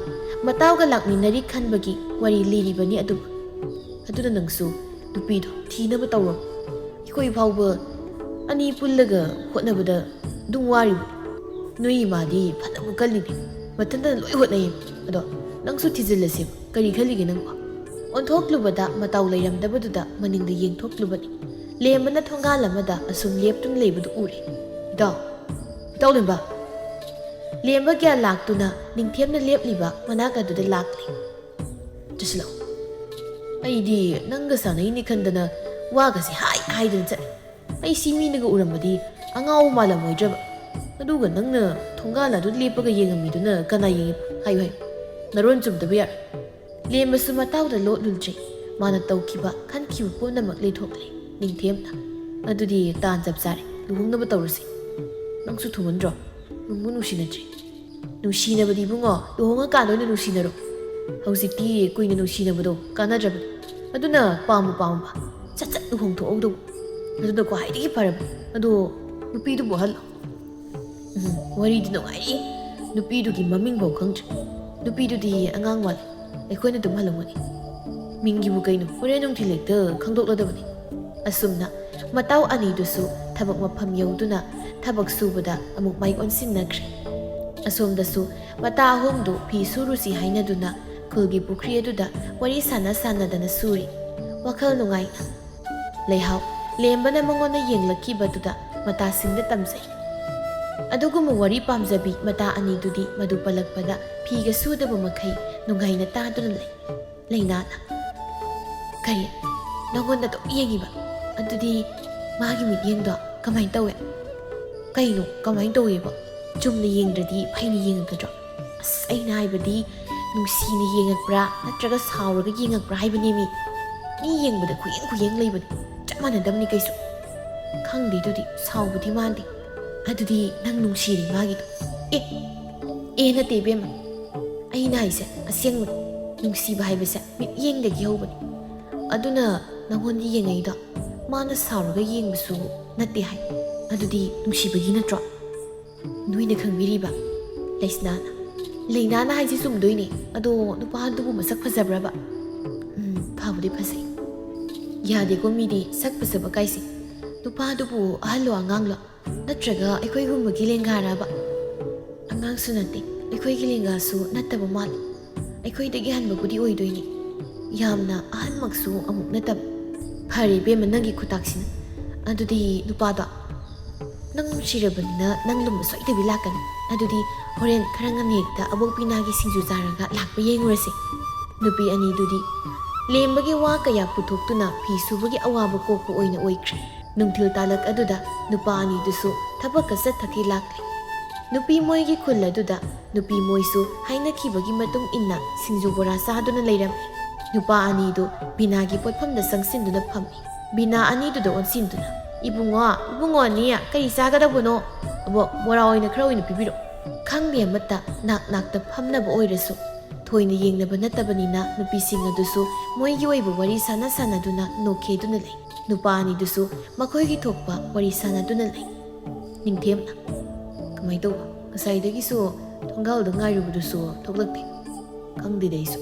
ꯃꯇꯥꯎꯒ ꯂꯥꯛꯃꯤꯟꯅꯔꯤ ꯈꯟꯕꯒꯤ ꯋꯥꯔꯤ ꯂꯤꯔꯤꯕꯅꯤ ꯑꯗꯨꯅ ꯅꯪꯁꯨ ꯅꯨꯄꯤꯗꯣ ꯊꯤꯅꯕ ꯇꯧꯔꯣ ꯑꯩꯈꯣꯏ ꯐꯥꯎꯕ ꯑꯅꯤ ꯄꯨꯜꯂꯒ ꯍꯣꯠꯅꯕꯗ ꯑꯗꯨꯝ ꯋꯥꯔꯤꯕꯅꯤ ꯅꯣꯏ ꯏꯃꯥꯗꯤ ꯐꯅꯕꯨ ꯀꯜꯂꯤꯅꯤ ꯃꯊꯟꯇ ꯂꯣꯏ ꯍꯣꯠꯅꯩ ꯑꯗꯣ ꯅꯪꯁꯨ ꯊꯤꯖꯤꯜꯂꯁꯦꯕ ꯀꯔꯤ ꯈꯜꯂꯤꯒꯦ ꯅꯪꯕꯣ ꯑꯣꯟꯊꯣꯛꯂꯨꯕꯗ ꯃꯇꯥꯎ ꯂꯩꯔꯝꯗꯕꯗꯨꯗ ꯃꯅꯤꯡꯗ ꯌꯦꯡꯊꯣꯛꯂꯨꯕꯅꯤ ꯂꯦꯝꯕꯅ ꯊꯣꯡꯒꯥꯜ ꯑꯃꯗ ꯑꯁꯨꯝ ꯂꯦꯞꯇꯨꯅ ꯂꯩꯕꯗꯨ ꯎꯔꯦ ꯏꯇꯥꯎ ꯂꯦꯝꯕ ꯂꯦꯝꯕ ꯀꯌꯥ ꯂꯥꯛꯇꯨꯅ ꯅꯤꯡꯊꯦꯝꯅ ꯂꯦꯞꯂꯤꯕ ꯃꯅꯥꯛ ꯑꯗꯨꯗ ꯂꯥꯛꯂꯤ ꯆꯠꯁꯤꯜꯂꯛꯎ ꯑꯩꯗꯤ ꯅꯪꯒ ꯁꯥꯟꯅꯩꯅꯤ ꯈꯟꯗꯅ ꯋꯥꯒꯁꯦ ꯍꯥꯏꯗꯅ ꯆꯠꯂꯤ ꯑꯩ ꯁꯤ ꯃꯤꯅꯒ ꯎꯔꯝꯕꯗꯤ ꯑꯉꯥꯎꯕ ꯃꯥꯜꯂꯝꯃꯣꯏꯗ꯭ꯔꯕ ꯑꯗꯨꯒ ꯅꯪꯅ ꯊꯣꯡꯒꯥꯜ ꯑꯗꯨ ꯂꯦꯞꯄꯒ ꯌꯦꯡꯉꯝꯃꯤꯗꯨꯅ ꯀꯅꯥ ꯌꯦꯡꯉꯤꯕ ꯍꯥꯏꯌꯨ ꯅꯔꯣꯟ ꯆꯨꯝꯗꯕ ꯌꯥꯔꯣꯏ ꯂꯦꯝꯕꯁꯨ ꯃꯇꯥꯎꯗ ꯂꯣꯠꯂꯨꯗ꯭ꯔꯦ ꯃꯥꯅ ꯇꯧꯈꯤꯕ ꯈꯟꯈꯤꯕ ꯄꯨꯝꯅꯃꯛ ꯂꯩꯊꯣꯛꯂꯦ ꯅꯤꯡꯊꯦꯝꯅ ꯑꯗꯨꯗꯤ ꯇꯥꯟ ꯆꯞ ꯆꯥꯔꯦ ꯂꯨꯍꯣꯡꯅꯕ ꯇꯧꯔꯁꯤ ꯅꯪꯁꯨ ꯊꯨꯃꯟꯗ꯭ꯔꯣ ꯅꯨꯡꯕꯨ ꯅꯨꯡꯁꯤꯅꯗ꯭ꯔꯤ ꯅꯨꯡꯁꯤꯅꯕꯗꯤ ꯏꯕꯨꯡꯉꯣ ꯂꯨꯍꯣꯡꯉꯀꯥꯟꯗ ꯑꯣꯏꯅ ꯅꯨꯡꯁꯤꯅꯔꯣ ꯍꯧꯖꯤꯛꯇꯤ ꯀꯨꯏꯅ ꯅꯨꯡꯁꯤꯅꯕꯗꯣ ꯀꯥꯟꯅꯗ꯭ꯔꯕꯅꯤ ꯑꯗꯨꯅ ꯄꯥꯝꯕ ꯁꯠ ꯁꯠ ꯂꯨꯍꯣꯡꯊꯣꯛꯍꯧꯗꯧꯕ ꯑꯗꯨꯅ ꯈ꯭ꯋꯥꯏꯗꯒꯤ ꯐꯔꯕꯅꯤ ꯑꯗꯣ ꯅꯨꯄꯤꯗꯨꯕꯨ ꯍꯜꯂꯣ ꯋꯥꯔꯤꯗꯤ ꯅꯨꯡꯉꯥꯏꯔꯤ ꯅꯨꯄꯤꯗꯨꯒꯤ ꯃꯃꯤꯡꯐꯥꯎ ꯈꯪꯗ꯭ꯔꯤ ꯅꯨꯄꯤꯗꯨꯗꯤ ꯑꯉꯥꯡ ꯃꯥꯜꯂꯤ ꯑꯩꯈꯣꯏꯅ ꯑꯗꯨꯝ ꯍꯜꯂꯝꯒꯅꯤ ꯃꯤꯡꯒꯤꯕꯨ ꯀꯩꯅꯣ ꯍꯣꯔꯦꯟ ꯅꯨꯡꯊꯤꯜ ꯍꯦꯛꯇ ꯈꯪꯗꯣꯛꯂꯗꯕꯅꯤ ꯑꯁꯨꯝꯅ ꯃꯇꯥꯎ ꯑꯅꯤꯗꯨꯁꯨ ꯊꯕꯛ ꯃꯐꯝ ꯌꯧꯗꯨꯅ ꯊꯕꯛ ꯁꯨꯕꯗ ꯑꯃꯨꯛ ꯃꯥꯏ ꯑꯣꯟꯁꯤꯟꯅꯈ꯭ꯔꯦ ꯑꯁꯣꯝꯗꯁꯨ ꯃꯇꯥ ꯑꯍꯨꯝꯗꯨ ꯐꯤ ꯁꯨꯔꯨꯁꯤ ꯍꯥꯏꯅꯗꯨꯅ ꯈꯨꯜꯒꯤ ꯄꯨꯈ꯭ꯔꯤ ꯑꯗꯨꯗ ꯋꯥꯔꯤ ꯁꯥꯟꯅꯗꯅ ꯁꯨꯔꯤ ꯋꯥꯈꯜ ꯅꯨꯡꯉꯥꯏꯅ ꯂꯩꯍꯥꯎ ꯂꯦꯝꯕꯅ ꯃꯉꯣꯟꯗ ꯌꯦꯡꯂꯛꯈꯤꯕꯗꯨꯗ ꯃꯇꯥꯁꯤꯡꯗ ꯇꯝꯖꯩ ꯑꯗꯨꯒꯨꯝꯕ ꯋꯥꯔꯤ ꯄꯥꯝꯖꯕꯤ ꯃꯇꯥ ꯑꯅꯤꯗꯨꯗꯤ ꯃꯗꯨ ꯄꯜꯂꯛꯄꯗ ꯐꯤꯒ ꯁꯨꯗꯕ ꯃꯈꯩ ꯅꯨꯡꯉꯥꯏꯅ ꯇꯥꯗꯨꯅ ꯂꯩ ꯂꯩꯅꯥꯅ ꯀꯔꯤ ꯅꯉꯣꯟꯗ ꯑꯗꯨꯝ ꯌꯦꯡꯉꯤꯕ ꯑꯗꯨꯗꯤ ꯃꯥꯒꯤ ꯃꯤꯠꯌꯦꯡꯗꯣ ꯀꯃꯥꯏꯅ ꯇꯧꯋꯦ ꯀꯩꯅꯣ ꯀꯃꯥꯏꯅ ꯇꯧꯋꯦꯕ ꯆꯨꯝꯅ ꯌꯦꯡꯗ꯭ꯔꯗꯤ ꯐꯩꯅ ꯌꯦꯡꯉꯛꯀꯗ꯭ꯔꯣ ꯑꯁ ꯑꯩꯅ ꯍꯥꯏꯕꯗꯤ ꯅꯨꯡꯁꯤꯅ ꯌꯦꯡꯉꯛꯄ꯭ꯔꯥ ꯅꯠꯇ꯭ꯔꯒ ꯁꯥꯎꯔꯒ ꯌꯦꯡꯉꯛꯄ꯭ꯔꯥ ꯍꯥꯏꯕꯅꯦ ꯃꯤ ꯌꯦꯡꯕꯗ ꯈꯨꯌꯦꯡ ꯂꯩꯕꯅꯤ ꯆꯞ ꯃꯥꯟꯅꯗꯕꯅꯤ ꯀꯩꯁꯨ ꯈꯪꯗꯦ ꯑꯗꯨꯗꯤ ꯁꯥꯎꯕꯗꯤ ꯃꯥꯟꯗꯦ ꯑꯗꯨꯗꯤ ꯅꯪ ꯅꯨꯡꯁꯤꯔꯤ ꯃꯥꯒꯤꯗꯣ ꯅꯠꯇꯦ ꯏꯕꯦꯝꯃ ꯑꯩꯅ ꯍꯥꯏꯁꯦ ꯑꯁꯦꯡꯕꯅꯤ ꯅꯨꯡꯁꯤꯕ ꯍꯥꯏꯕꯁꯦ ꯃꯤꯠꯌꯦꯡꯗꯒꯤ ꯍꯧꯕꯅꯤ ꯑꯗꯨꯅ ꯅꯪꯉꯣꯟꯗ ꯌꯦꯡꯉꯛꯏꯗꯣ ꯃꯥꯅ ꯁꯥꯎꯔꯒ ꯌꯦꯡꯕꯁꯨ ꯅꯠꯇꯦ ꯍꯥꯏ ꯑꯗꯨꯗꯤ ꯅꯨꯡꯁꯤꯕꯒꯤ ꯅꯠꯇ꯭ꯔꯣ ꯅꯣꯏꯅ ꯈꯪꯕꯤꯔꯤꯕ ꯂꯩꯁꯅꯥꯅ ꯂꯩꯅꯥꯅ ꯍꯥꯏꯁꯦ ꯆꯨꯝꯗꯣꯏꯅꯦ ꯑꯗꯣ ꯅꯨꯄꯥꯗꯨꯕꯨ ꯃꯁꯛ ꯐꯖꯕ꯭ꯔꯕ ꯐꯕꯨꯗꯤ ꯐꯖꯩ ꯌꯥꯗꯦꯀꯣ ꯃꯤꯗꯤ ꯁꯛ ꯐꯖꯕ ꯀꯥꯏꯁꯦ ꯅꯨꯄꯥꯗꯨꯕꯨ ꯑꯍꯜꯂꯣ ꯑꯉꯥꯡꯂꯣ ꯅꯠꯇ꯭ꯔꯒ ꯑꯩꯈꯣꯏꯒꯨꯝꯕꯒꯤ ꯂꯦꯡꯒꯥꯔꯕ ꯑꯉꯥꯡꯁꯨ ꯅꯠꯇꯦ ꯑꯩꯈꯣꯏꯒꯤ ꯂꯦꯡꯒꯥꯁꯨ ꯅꯠꯇꯕ ꯃꯥꯜꯂꯤ ꯑꯩꯈꯣꯏꯗꯒꯤ ꯍꯟꯕꯕꯨꯗꯤ ꯑꯣꯏꯗꯣꯏꯅꯤ ꯌꯥꯝꯅ ꯑꯍꯟꯃꯛꯁꯨ ꯑꯃꯨꯛ ꯅꯠꯇꯕ ꯐꯔꯦ ꯏꯕꯦꯝꯃ ꯅꯪꯒꯤ ꯈꯨꯇꯥꯛꯁꯤꯅ ꯑꯗꯨꯗꯤ ꯅꯨꯄꯥꯗꯣ ꯅꯪ ꯅꯨꯡꯁꯤꯔꯕꯅꯤꯅ ꯅꯪ ꯂꯨꯝꯕ ꯁꯣꯏꯗꯕꯤ ꯂꯥꯛꯀꯅꯤ ꯑꯗꯨꯗꯤ ꯍꯣꯔꯦꯟ ꯈꯔ ꯉꯟꯅ ꯍꯦꯛꯇ ꯑꯕꯣꯛ ꯄꯤꯅꯥꯒꯤ ꯁꯤꯡꯖꯨ ꯆꯥꯔꯒ ꯂꯥꯛꯄ ꯌꯦꯡꯉꯨꯔꯁꯤ ꯅꯨꯄꯤ ꯑꯅꯤꯗꯨꯗꯤ ꯂꯦꯝꯕꯒꯤ ꯋꯥ ꯀꯌా ꯄꯨꯊꯣꯛꯇꯨꯅ ꯐꯤ ꯁꯨꯕꯒꯤ ꯑꯋꯥꯕ ꯀꯣꯛꯄ ꯑꯣꯏꯅ ꯑꯣꯏꯈ꯭ꯔꯦ ꯅꯨꯡꯊꯤꯜ ꯇꯥꯂꯛ ꯑꯗꯨꯗ ꯅꯨꯄꯥ ꯑꯅꯤꯗꯨꯁꯨ ꯊꯕꯛꯀ ꯆꯠꯊꯈꯤ ꯂꯥꯛꯂꯤ ꯅꯨꯄꯤ ꯃꯣꯏꯒꯤ ꯈꯨꯜ ꯑꯗꯨꯗ ꯅꯨꯄꯤ ꯃꯣꯏꯁꯨ ꯍꯥꯏꯅꯈꯤꯕꯒꯤ ꯃꯇꯨꯡ ꯏꯟꯅ ꯁꯤꯡꯖꯨ ꯕꯣꯔꯥ ꯆꯥꯗꯨꯅ ꯂꯩꯔꯝꯃꯤ ꯅꯨꯄꯥ ꯑꯅꯤꯗꯨ ꯕꯤꯅꯥꯒꯤ ꯄꯣꯠꯐꯝꯗ ꯆꯪꯁꯤꯟꯗꯨꯅ ꯐꯝꯃꯤ ꯕꯤꯅꯥ ꯑꯅꯤꯗꯨꯗ ꯑꯣꯟꯁꯤꯟꯗꯨꯅ ꯏꯕꯨꯡꯉꯣ ꯑꯅꯤ ꯀꯔꯤ ꯆꯥꯒꯗꯧꯕꯅꯣ ꯑꯕꯣꯛ ꯕꯣꯔꯥ ꯑꯣꯏꯅ ꯈꯔ ꯑꯣꯏꯅ ꯄꯤꯕꯤꯔꯛꯑꯣ ꯈꯪꯗꯦ ꯑꯃꯠꯇ ꯅꯥꯛꯇ ꯐꯝꯅꯕ ꯑꯣꯏꯔꯁꯨ ꯊꯣꯏꯅ ꯌꯦꯡꯅꯕ ꯅꯠꯇꯕꯅꯤꯅ ꯅꯨꯄꯤꯁꯤꯡ ꯑꯗꯨꯁꯨ ꯃꯣꯏꯒꯤ ꯑꯣꯏꯕ ꯋꯥꯔꯤ ꯁꯥꯟꯅꯗꯨꯅ ꯅꯣꯛꯈꯦꯗꯨꯅ ꯂꯩ ꯅꯨꯄꯥ ꯑꯅꯤꯗꯨꯁꯨ ꯃꯈꯣꯏꯒꯤ ꯊꯣꯛꯄ ꯋꯥꯔꯤ ꯁꯥꯟꯅꯗꯨꯅ ꯂꯩ ꯅꯤꯡꯊꯦꯝꯅ ꯀꯃꯥꯏ ꯇꯧꯕ ꯉꯁꯥꯏꯗꯒꯤꯁꯨ ꯊꯣꯡꯒꯥꯜꯗ ꯉꯥꯏꯔꯨꯕꯗꯨꯁꯨ ꯊꯣꯛꯂꯛꯇꯦ ꯈꯪꯗꯦꯗ ꯑꯩꯁꯨ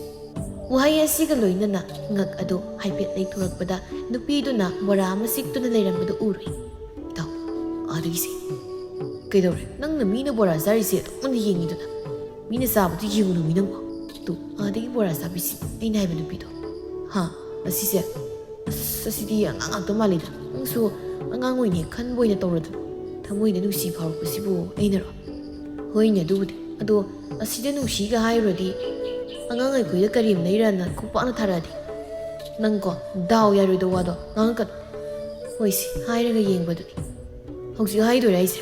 ꯋꯥꯍꯩ ꯑꯁꯤꯒ ꯂꯣꯏꯅꯅ ꯉꯛ ꯑꯗꯨ ꯍꯥꯏꯐꯦꯠ ꯂꯩꯊꯣꯔꯛꯄꯗ ꯅꯨꯄꯤꯗꯨꯅ ꯕꯣꯔꯥ ꯑꯃ ꯆꯤꯛꯇꯨꯅ ꯂꯩꯔꯝꯕꯗꯨ ꯎꯔꯨꯏ ꯏꯇꯥꯎ ꯑꯥꯗꯒꯤꯁꯦ ꯀꯩꯗꯧꯔꯦ ꯅꯪꯅ ꯃꯤꯅ ꯕꯣꯔꯥ ꯆꯥꯔꯤꯁꯦ ꯑꯗꯨꯝ ꯌꯦꯡꯉꯤꯗꯨꯅ ꯃꯤꯅ ꯆꯥꯕꯗꯨ ꯌꯦꯡꯉꯨꯅꯨ ꯃꯤ ꯅꯪꯕꯣ ꯇꯨ ꯑꯥꯗꯒꯤ ꯕꯣꯔꯥ ꯆꯥꯕꯤꯁꯤ ꯑꯩꯅ ꯍꯥꯏꯕ ꯅꯨꯄꯤꯗꯣ ꯑꯁꯤꯁꯦ ꯑꯁ ꯑꯁꯤꯗꯤ ꯑꯉꯥꯡ ꯉꯥꯛꯇ ꯃꯥꯜꯂꯤꯗ ꯅꯪꯁꯨ ꯑꯉꯥꯡ ꯑꯣꯏꯅꯦ ꯈꯟꯕ ꯑꯣꯏꯅ ꯇꯧꯔꯗꯅ ꯊꯃꯣꯏꯗ ꯅꯨꯡꯁꯤ ꯐꯥꯎꯔꯛꯄꯁꯤꯕꯨ ꯑꯩꯅꯔꯣ ꯍꯣꯏꯅꯦ ꯑꯗꯨꯕꯨꯗꯤ ꯑꯗꯣ ꯑꯁꯤꯗ ꯅꯨꯡꯁꯤꯒ ꯍꯥꯏꯔꯨꯔꯗꯤ ꯑꯉꯥꯡ ꯑꯩꯈꯣꯏꯗ ꯀꯔꯦꯝ ꯂꯩꯔꯅ ꯈꯨꯄꯥꯛꯅ ꯊꯥꯔꯛꯑꯗꯤ ꯅꯪꯀꯣ ꯗꯥꯎ ꯌꯥꯔꯣꯏꯗ ꯋꯥꯗꯣ ꯉꯥꯡꯉꯛꯀꯅꯨ ꯍꯣꯏꯁꯤ ꯍꯥꯏꯔꯒ ꯌꯦꯡꯕꯗꯨꯅꯤ ꯍꯧꯖꯤꯛ ꯍꯥꯏꯗꯣꯏꯔꯥ ꯑꯩꯁꯦ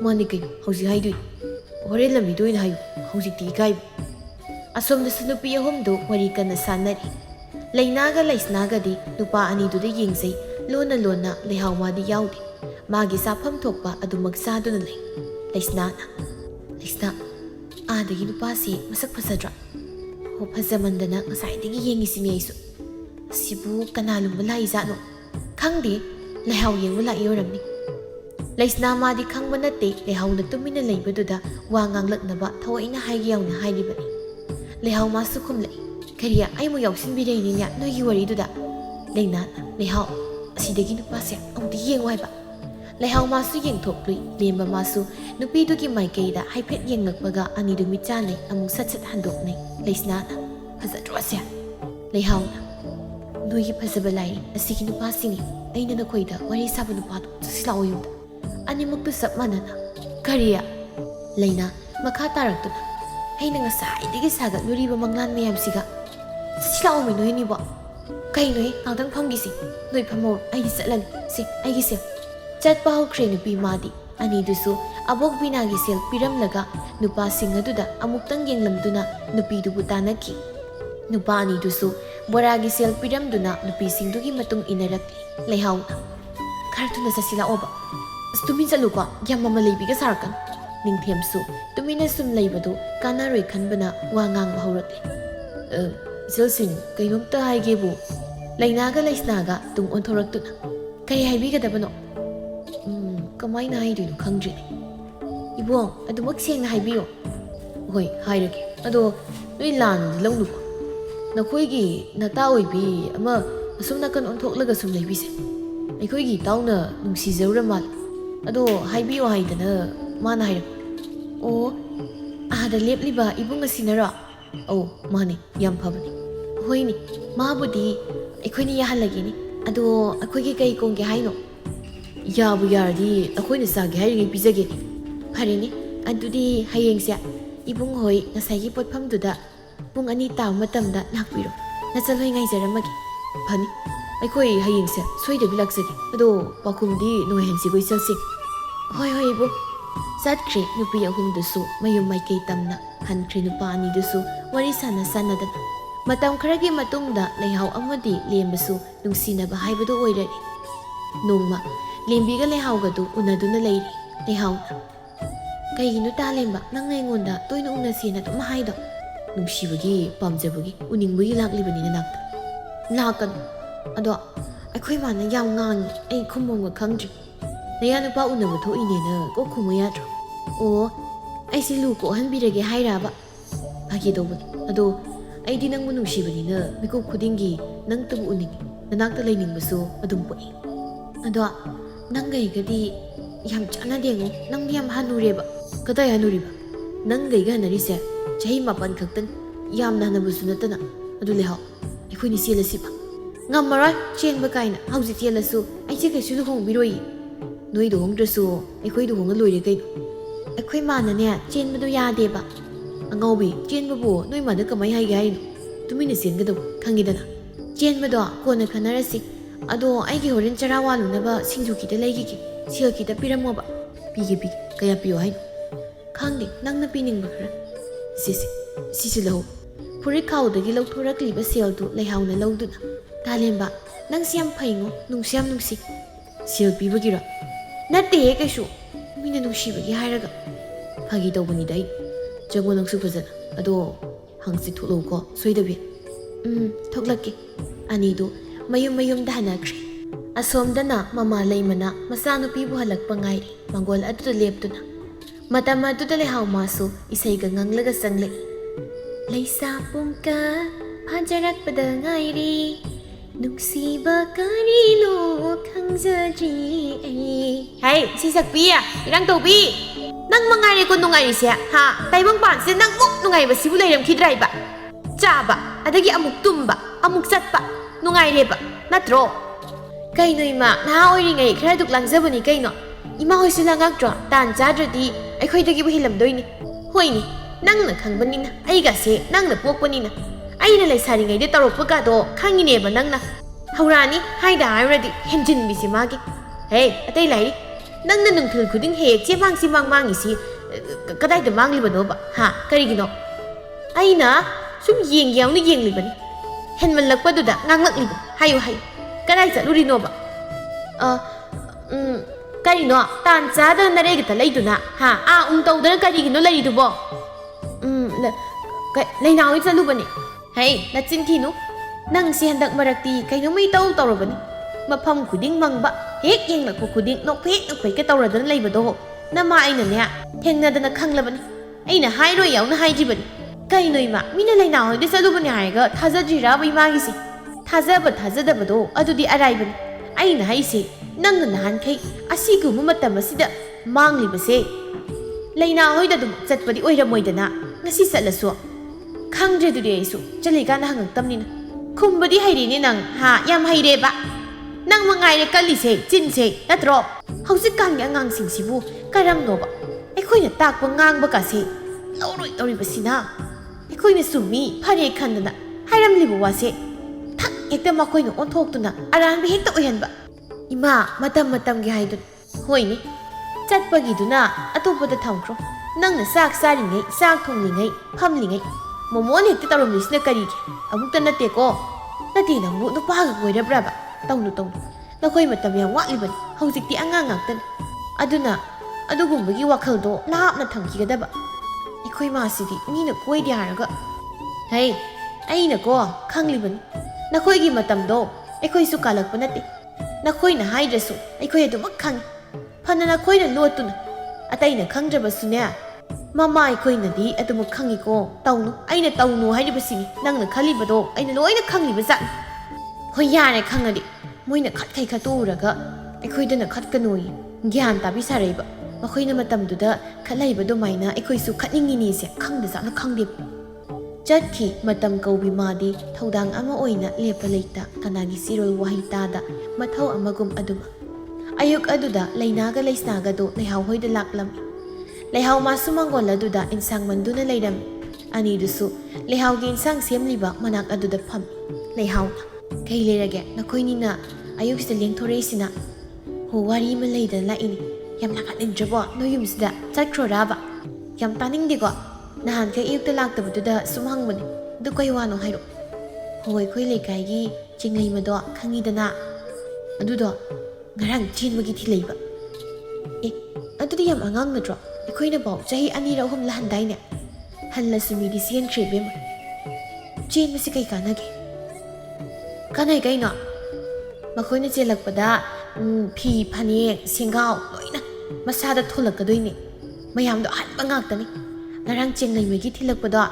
ꯃꯥꯅꯤ ꯀꯩꯅꯣ ꯍꯧꯖꯤꯛ ꯍꯥꯏꯗꯣꯏꯅꯤ ꯍꯣꯔꯦꯟ ꯂꯝꯕꯤꯗ ꯑꯣꯏꯅ ꯍꯥꯏꯌꯨ ꯍꯧꯖꯤꯛꯇꯤ ꯏꯀꯥꯏꯕ ꯑꯁꯣꯝꯗꯁꯨ ꯅꯨꯄꯤ ꯑꯍꯨꯝꯗꯨ ꯋꯥꯔꯤ ꯀꯟꯅ ꯁꯥꯟꯅꯔꯤ ꯂꯩꯅꯥꯒ ꯂꯩꯁꯅꯥꯒꯗꯤ ꯅꯨꯄꯥ ꯑꯅꯤꯗꯨꯗ ꯌꯦꯡꯖꯩ ꯂꯣꯟꯅ ꯂꯩꯍꯥꯎ ꯃꯥꯗꯤ ꯌꯥꯎꯗꯦ ꯃꯥꯒꯤ ꯆꯥꯐꯝ ꯊꯣꯛꯄ ꯑꯗꯨꯃꯛ ꯆꯥꯗꯨꯅ ꯂꯩ ꯂꯩꯁꯅꯥꯅ ꯂꯩꯁꯅꯥ ꯑꯥꯗꯒꯤ ꯅꯨꯄꯥꯁꯤ ꯃꯁꯛ ꯐꯖꯗ꯭ꯔꯥ ꯐꯖꯃꯟꯗꯅ ꯉꯁꯥꯏꯗꯒꯤ ꯌꯦꯡꯉꯤꯁꯤꯅꯦ ꯑꯩꯁꯨ ꯁꯤꯕꯨ ꯀꯅꯥ ꯂꯨꯝꯕ ꯂꯥꯛꯏꯖꯥꯠꯅꯣ ꯈꯪꯗꯦ ꯂꯩꯍꯥꯎ ꯌꯦꯡꯕ ꯂꯥꯛꯏ ꯑꯣꯏꯔꯝꯅꯤ ꯂꯩꯁꯅꯥ ꯃꯥꯗꯤ ꯈꯪꯕ ꯅꯠꯇꯦ ꯂꯩꯍꯥꯎꯅ ꯇꯨꯃꯤꯟꯅ ꯂꯩꯕꯗꯨꯗ ꯋꯥ ꯉꯥꯡꯂꯛꯅꯕ ꯊꯑꯣꯏꯅ ꯍꯥꯏꯒꯦ ꯌꯥꯎꯅ ꯍꯥꯏꯔꯤꯕꯅꯤ ꯂꯩꯍꯥꯎ ꯃꯥꯁꯨ ꯈꯨꯝꯂꯛꯏ ꯀꯔꯤ ꯑꯩꯃꯨꯛ ꯌꯥꯎꯁꯤꯟꯕꯤꯔꯛꯏꯅꯤꯅꯦ ꯅꯣꯏꯒꯤ ꯋꯥꯔꯤꯗꯨꯗ ꯂꯩꯅꯥꯅ ꯂꯩꯍꯥꯎ ꯑꯁꯤꯗꯒꯤ ꯅꯨꯄꯥꯁꯦ ꯑꯃꯨꯛꯇ ꯌꯦꯡꯉꯨ ꯍꯥꯏꯕ ꯂꯩꯍꯥꯎ ꯃꯥꯁꯨ ꯌꯦꯡꯊꯣꯛꯂꯨꯏ ꯂꯦꯝꯕ ꯃꯥꯁꯨ ꯅꯨꯄꯤꯗꯨꯒꯤ ꯃꯥꯏꯀꯩꯗ ꯍꯥꯏꯐꯦꯠ ꯌꯦꯡꯂꯛꯄꯒ ꯑꯅꯤꯗꯨ ꯃꯤꯠ ꯆꯥꯅꯩ ꯑꯃꯨꯛ ꯁꯠ ꯍꯟꯗꯣꯛꯅꯩ ꯂꯩꯁꯅꯥꯅ ꯐꯖꯗ꯭ꯔꯣꯁꯦ ꯂꯩꯍꯥꯎꯅ ꯅꯣꯏꯒꯤ ꯐꯖꯕ ꯂꯥꯏꯔꯤ ꯑꯁꯤꯒꯤ ꯅꯨꯄꯥꯁꯤꯡꯅꯤ ꯑꯩꯅ ꯅꯈꯣꯏꯗ ꯋꯥꯔꯤ ꯁꯥꯕ ꯅꯨꯄꯥꯗꯣ ꯆꯠꯁꯤ ꯂꯥꯛꯑꯣ ꯌꯨꯝꯗ ꯑꯅꯤꯃꯛꯇꯨ ꯆꯞ ꯃꯥꯟꯅꯅ ꯀꯔꯤ ꯂꯩꯅꯥ ꯃꯈꯥ ꯇꯥꯔꯛꯇꯨꯅ ꯑꯩꯅ ꯉꯁꯥꯏꯗꯒꯤ ꯁꯥꯒꯠꯂꯨꯔꯤꯕ ꯃꯪꯂꯥꯟ ꯃꯌꯥꯝꯁꯤꯒ ꯆꯠꯁꯤ ꯂꯥꯛꯑꯣꯃꯤ ꯅꯣꯏꯅꯤꯕꯣ ꯀꯩꯅꯣꯍꯦ ꯉꯥꯛꯇꯪ ꯐꯝꯈꯤꯁꯤ ꯅꯣꯏ ꯐꯝꯍꯧꯔꯣ ꯑꯩꯗꯤ ꯆꯠꯂꯅꯤ ꯁꯤ ꯑꯩꯒꯤ ꯁꯦꯜ ꯆꯠꯄ ꯍꯧꯈ꯭ꯔꯦ ꯅꯨꯄꯤ ꯃꯥꯗꯤ ꯑꯅꯤꯗꯨꯁꯨ ꯑꯕꯣꯛ ꯕꯤꯅꯥꯒꯤ ꯁꯦꯜ ꯄꯤꯔꯝꯂꯒ ꯅꯨꯄꯥꯁꯤꯡ ꯑꯗꯨꯗ ꯑꯃꯨꯛꯇꯪ ꯌꯦꯡꯂꯝꯗꯨꯅ ꯅꯨꯄꯤꯗꯨꯕꯨ ꯇꯥꯟꯅꯈꯤ Nupa anidusu boragi sel piramduna nupisingdugi matung inarakli leihauna. Khara thuna chasila oba. Tumin chaluko yam mama leibiga sarkan. Ningthemsu tumina sum leibadu kanaroi khanbana wa ngang haurakli. Iselsin kainumta haigebu lainaga laisnaga tung onthoraktuna. Kay haibigadabano. Kamaina haiduino khangdri. Ibong adumak sengna haibiyo. Hoi hairage. Ado noi lan longnu ko. Nakoigi nata oibi ama asum nakan onthoklaga sum leibise. Aikoigi tauna nungsijawra mal. Ado haibiyo haidana mana hairak. Oh, ada lepliba ibung asinara. Oh, mani yam phabani. Hoini, mabudi aikoini yahalagini. Ado aikoigi kai kongge haino. Yabu yardi akoina sage hairige pizage. Pharini, adudi hayengse ibung hoi ngasagi potphamduda pung ani taw matamda lakpiro. Nachalhoi ngaijaramagi. Phani, aikoi hayengse soidabi laksagi. Ado pakhumdi noihansi goi chalsi. Hoi hoi ibu. Satkri nupi ahumdusu mayum maikei tamna hankri nupa anidusu wari sana sanadana. Matam kharagi matungda leihau amadi lembasu nungsinaba haibadu oirari. Nongma lembiga leihaugadu unaduna leiri leihauna. Kaiginu talemba nang aingonda toina unasina dum haido. Nungsibagi pamjabagi uningbugi laklibanina nakta. Lakan ado akhoi mana yam ngangi ai khummonga khangdri. Naya nupa unabu thoinena ko khumuyadro. Oh, ai silu ko hanbirage hairaba. Phagi dobani. Ado aidi nang munungsibanina miku khudingi nang tubu uningi. Nanakta lainingbasu adum poi. Ado nangai gadi yam chana dengo nang yam hanureba. Kadai hanuriba. Nangai ga hanarise chahi mapan khaktan yam nanabusu natana. Adu lehaw. Akhoi selasiba. Ngammarai chenba kaina hauji telasu ai che kaisu luhong biroi. Noi do hongdrasu akhoi do honga loire kaino. Akhoi mana ne chenbadu yadeba. Angaubi chenbabu noi mana kamai hai gaino. Tumina sengadu khangidana. Chenbado kona khanarasi. Ado aigi horen charawalunaba singjukida leigiki. Silkida piramoba. Pigi kaya piyo haino. Khangdi nangna piningba khara. Sisi lau. Puri kaudagi lauthorakliba seldu leihauna lauduna. Talemba nang siam phaingo nungsiam nungsi. Sel pibagiro. Natte kaisu mina nungsibagi hairaga. Phagi tawbani dai. Jango nangsu fajana. Ado hangsi tholo ko soidabi. Thoklaki. Anidu mayum danakri. Asomdana mama leimana masanupi bu halakpa ngairi. Mangol aduda leptuna. Matama aduda lehau masu isaiga nganglaga sanglai. Laisa pungka hajarakpada ngairi. Nungsiba karino khangjaji ai. Hey, si sakpi à, irang tobi. Nang mangai ko nungai se ha. Taibang pan se nang muk nungai ba sibu leiram khidrai ba. Chaba adagi amuk tumba, amuk satpa. Nungai reba. Natro. Kaino ima na oiringai khara duk langjabani kaino. Ima hoisu langaktro tan chadradi aikhoi dagi bu hilamdoini. Hoini, nangna khangbanina aiga se nangna pokpanina. Aina laisaringai de tarokpa do khangineba nangna. Haurani haida hairadi henjin bisi magi. Hey, atai lai. Nangna nungthil khuding he chebang simang mangisi kadai da manglibano ba. Ha, karigino. Aina sum yengyauni yenglibani. Henmanlakpa duda nganglakliba. Hayu. Kadai chatlurino ba. Karino tan chada naregita laiduna. Ha, tawdana karigino laidubo. Lainawi chalubani. Hey, nachin thinu. Nang si handak marakti kaino may tawrabani. Mafam khuding mangba. Hek yenglakpo khuding nokphei ka tawradana leibado. Nama aina ne thengnadana khanglabani. Aina hairoi yauna haijibani. Kaino ima mina lainawi de chalubani haiga thajajira bai magisi. Thajadabado adudi araibani. Aina haise nangna nahankhai asigu matam asida manglibase. Lainawi da dum chatpadi oiramoidana ngasi chatlasu. Khangdredudi aisu chaligana hangaktamnina. Kumbadi hairini nang ha yam haireba. Nang mangaire kalise chinse natro. Hausikang angang singsibu karamnoba. Aikhoina takpa ngangba kase lauroi basina. Aikhoina sumi phare khandana hairamlibu wase. Thak ekta makoina onthoktuna aranbi hekta oyanba. Ima matam gi haidun. Hoini chatpagiduna atopada thamkro. Nangna sak saringai sak thonglingai phamlingai ꯃꯣꯃꯣꯅ ꯍꯦꯛꯇ ꯇꯧꯔꯝꯃꯤꯁꯤꯅ ꯀꯔꯤꯒꯤ ꯑꯃꯨꯛꯇ ꯅꯠꯇꯦꯀꯣ ꯅꯠꯇꯦ ꯅꯪꯕꯨ ꯅꯨꯄꯥꯒ ꯀꯣꯏꯔꯕ꯭ꯔꯕ ꯇꯧꯅꯨ ꯅꯈꯣꯏ ꯃꯇꯝ ꯌꯥꯝ ꯋꯥꯠꯂꯤꯕꯅꯤ ꯍꯧꯖꯤꯛꯇꯤ ꯑꯉꯥꯡ ꯉꯥꯛꯇꯅꯤ ꯑꯗꯨꯅ ꯑꯗꯨꯒꯨꯝꯕꯒꯤ ꯋꯥꯈꯜꯗꯣ ꯂꯥꯞꯅ ꯊꯝꯈꯤꯒꯗꯕ ꯑꯩꯈꯣꯏ ꯃꯥꯁꯤꯗꯤ ꯃꯤꯅ ꯀꯣꯏꯗꯦ ꯍꯥꯏꯔꯒ ꯍꯩ ꯑꯩꯅꯀꯣ ꯈꯪꯂꯤꯕꯅꯤ ꯅꯈꯣꯏꯒꯤ ꯃꯇꯝꯗꯣ ꯑꯩꯈꯣꯏꯁꯨ ꯀꯥꯜꯂꯛꯄ ꯅꯠꯇꯦ ꯅꯈꯣꯏꯅ ꯍꯥꯏꯗ꯭ꯔꯁꯨ ꯑꯩꯈꯣꯏ ꯑꯗꯨꯃꯛ ꯈꯪꯉꯤ ꯐꯅ ꯅꯈꯣꯏꯅ ꯂꯣꯠꯇꯨꯅ ꯑꯇꯩꯅ ꯈꯪꯗ꯭ꯔꯕꯁꯨꯅꯦ ꯃꯃꯥ ꯑꯩꯈꯣꯏꯅꯗꯤ ꯑꯗꯨꯃꯛ ꯈꯪꯉꯤꯀꯣ ꯇꯧꯅꯨ ꯑꯩꯅ ꯇꯧꯅꯨ ꯍꯥꯏꯔꯤꯕꯁꯤꯅꯤ ꯅꯪꯅ ꯈꯜꯂꯤꯕꯗꯣ ꯑꯩꯅ ꯂꯣꯏꯅ ꯈꯪꯂꯤꯕ ꯖꯥꯠꯅꯤ ꯍꯣꯏ ꯌꯥꯔꯦ ꯈꯪꯉꯗꯤ ꯃꯣꯏꯅ ꯈꯠꯈꯩ ꯈꯠꯇꯣꯛꯎꯔꯒ ꯑꯩꯈꯣꯏꯗꯅ ꯈꯠꯀꯅꯣꯌꯦ ꯒ꯭ꯌꯥꯟ ꯇꯥꯕꯤ ꯁꯥꯔꯛꯏꯕ ꯃꯈꯣꯏꯅ ꯃꯇꯝꯗꯨꯗ ꯈꯠꯂꯛꯏꯕ ꯑꯗꯨꯃꯥꯏꯅ ꯑꯩꯈꯣꯏꯁꯨ ꯈꯠꯅꯤꯡꯉꯤꯅꯤꯁꯦ ꯈꯪꯗꯖꯥꯠꯅ ꯈꯪꯗꯦꯕ ꯆꯠꯈꯤ ꯃꯇꯝ ꯀꯧꯕꯤ ꯃꯥꯗꯤ ꯊꯧꯗꯥꯡ ꯑꯃ ꯑꯣꯏꯅ ꯂꯦꯞꯄ ꯂꯩꯇ ꯀꯅꯥꯒꯤ ꯆꯤꯔꯣꯜ ꯋꯥꯍꯩ ꯇꯥꯗ ꯃꯊꯧ ꯑꯃꯒꯨꯝ ꯑꯗꯨꯃꯛ ꯑꯌꯨꯛ ꯑꯗꯨꯗ ꯂꯩꯅꯥꯒ ꯂꯩꯁꯅꯥꯒꯗꯣ ꯂꯩꯍꯥꯎ ꯍꯣꯏꯗ ꯂꯥꯛꯂꯝꯃꯤ ꯂꯩꯍꯥꯎ ꯃꯥꯁꯨ ꯃꯥꯡꯒꯣꯜ ꯑꯗꯨꯗ ꯏꯟꯁꯥꯡ ꯃꯟꯗꯨꯅ ꯂꯩꯔꯝꯃꯤ ꯑꯅꯤꯗꯨꯁꯨ ꯂꯩꯍꯥꯎꯒꯤ ꯏꯟꯁꯥꯡ ꯁꯦꯝꯂꯤꯕ ꯃꯅꯥꯛ ꯑꯗꯨꯗ ꯐꯝꯃꯤ ꯂꯩꯍꯥꯎꯅ ꯀꯩ ꯂꯩꯔꯒꯦ ꯅꯈꯣꯏꯅꯤꯅ ꯑꯌꯨꯛꯁꯤꯗ ꯂꯦꯡꯊꯣꯔꯛꯏꯁꯤꯅ ꯍꯣ ꯋꯥꯔꯤ ꯑꯃ ꯂꯩꯗꯅ ꯂꯥꯛꯏꯅꯤ ꯌꯥꯝ ꯂꯥꯛꯍꯟꯅꯤꯡꯗ꯭ꯔꯕꯣ ꯅꯣꯏ ꯌꯨꯝꯁꯤꯗ ꯆꯠꯈ꯭ꯔꯣꯔꯕ ꯌꯥꯝ ꯇꯥꯅꯤꯡꯗꯦꯀꯣ ꯅꯍꯥꯟꯈꯩ ꯑꯌꯨꯛꯇ ꯂꯥꯛꯇꯕꯗꯨꯗ ꯁꯨꯝ ꯍꯪꯕꯅꯦ ꯑꯗꯨ ꯀꯩ ꯋꯥꯅꯣ ꯍꯥꯏꯔꯛꯑꯣ ꯍꯣ ꯑꯩꯈꯣই ꯂꯩꯀꯥꯏꯒꯤ ꯆꯤꯡꯂꯩꯃꯗꯣ ꯈꯪꯉꯤꯗꯅ ꯑꯗꯨꯗꯣ ꯉꯔꯥꯡ ꯆꯦꯟꯕꯒꯤ ꯊꯤꯂꯩꯕ ꯑꯗꯨꯗꯤ ꯌꯥꯝ ꯑꯉꯥꯡ ꯅꯠꯇ꯭ꯔꯣ ꯑꯩꯈꯣꯏꯅ ꯄꯥꯎ ꯆꯍꯤ 2-3 ꯂꯍꯟꯗꯥꯏꯅꯦ ꯍꯜꯂꯁꯨ ꯃꯤꯗꯤ ꯆꯦꯟꯈ꯭ꯔꯦ ꯏꯕꯦꯝꯃ ꯆꯦꯟꯕꯁꯤ ꯀꯩ ꯀꯥꯟꯅꯒꯦ ꯀꯥꯟꯅꯩ ꯀꯩꯅꯣ ꯃꯈꯣꯏꯅ ꯆꯦꯜꯂꯛꯄꯗ ꯐꯤ ꯐꯅꯦꯛ ꯁꯦꯡꯒꯥꯎ ꯂꯣꯏꯅ ꯃꯁꯥꯗ ꯊꯣꯂꯛꯀꯗꯣꯏꯅꯦ ꯃꯌꯥꯝꯗꯣ ꯑꯍꯟꯕ ꯉꯥꯛꯇꯅꯤ ꯉꯔꯥꯡ ꯆꯦꯡꯂꯩꯃꯒꯤ ꯊꯤꯜꯂꯛꯄꯗꯣ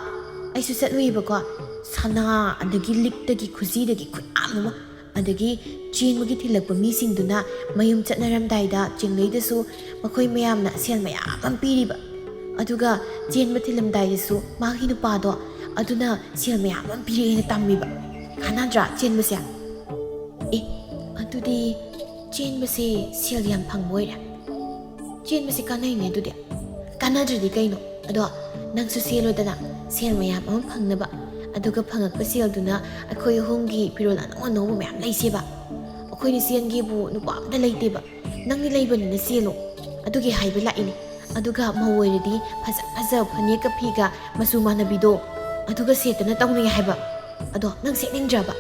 ꯑꯩꯁꯨ ꯆꯠꯂꯨꯏꯕꯀꯣ ꯁꯅꯥ ꯑꯗꯒꯤ ꯂꯤꯛꯇꯒꯤ ꯈꯨꯖꯤꯗꯒꯤ ꯈꯨꯌꯥꯝ ꯑꯃ ꯑꯗꯒꯤ ꯆꯦꯟꯕꯒꯤ ꯊꯤꯜꯂꯛꯄ ꯃꯤꯁꯤꯡꯗꯨꯅ ꯃꯌꯨꯝ ꯆꯠꯅꯔꯝꯗꯥꯏꯗ ꯆꯤꯡꯂꯩꯗꯁꯨ ꯃꯈꯣꯏ ꯃꯌꯥꯝꯅ ꯁꯦꯜ ꯃꯌꯥꯝ ꯑꯃ ꯄꯤꯔꯤꯕ ꯑꯗꯨꯒ ꯆꯦꯟꯕ ꯊꯤꯜꯂꯝꯗꯥꯏꯗꯁꯨ ꯃꯥꯒꯤ ꯅꯨꯄꯥꯗꯣ ꯑꯗꯨꯅ ꯁꯦꯜ ꯃꯌꯥꯝ ꯑꯃ ꯄꯤꯔꯛꯑꯦꯅ ꯇꯝꯃꯤꯕ ꯀꯥꯟꯅꯗ꯭ꯔꯥ ꯆꯦꯟꯕꯁꯦ ꯑꯗꯨꯗꯤ ꯆꯦꯟꯕꯁꯦ ꯁꯦꯜ ꯌꯥꯝ ꯐꯪꯕ ꯑꯣꯏꯔꯦ ꯆꯦꯟꯕꯁꯦ ꯀꯥꯟꯅꯩꯅꯦ ꯑꯗꯨꯗꯤ ꯀꯥꯟꯅꯗ꯭ꯔꯗꯤ ꯀꯩꯅꯣ ꯑꯗꯣ ꯅꯪꯁꯨ ꯆꯦꯜꯂꯣꯗꯅ ꯁꯦꯜ ꯃꯌꯥꯝ ꯑꯃ ꯐꯪꯅꯕ ꯑꯗꯨꯒ ꯐꯪꯉꯛꯄ ꯁꯦꯜꯗꯨꯅ ꯑꯩꯈꯣꯏ ꯑꯍꯨꯝꯒꯤ ꯐꯤꯔꯣꯜ ꯑꯅꯧ ꯑꯅꯧꯕ ꯃꯌꯥꯝ ꯂꯩꯁꯦꯕ ꯑꯩꯈꯣꯏꯅ ꯆꯦꯟꯒꯦꯕꯨ ꯅꯨꯄꯥ ꯑꯝꯇ ꯂꯩꯇꯦꯕ ꯅꯪꯗꯤ ꯂꯩꯕꯅꯤꯅ ꯆꯦꯜꯂꯣ ꯑꯗꯨꯒꯤ ꯍꯥꯏꯕ ꯂꯥꯛꯏꯅꯦ ꯑꯗꯨꯒ ꯃꯧ ꯑꯣꯏꯔꯗꯤ ꯐꯖ ꯐꯅꯦꯛꯀ ꯐꯤꯒ ꯃꯆꯨ ꯃꯥꯟꯅꯕꯤꯗꯣ ꯑꯗꯨꯒ ꯁꯦꯠꯇꯅ ꯇꯧꯅꯩ ꯍꯥꯏꯕ ꯑꯗꯣ ꯅꯪ ꯁꯦꯠꯅꯤꯡꯗ꯭ꯔꯕ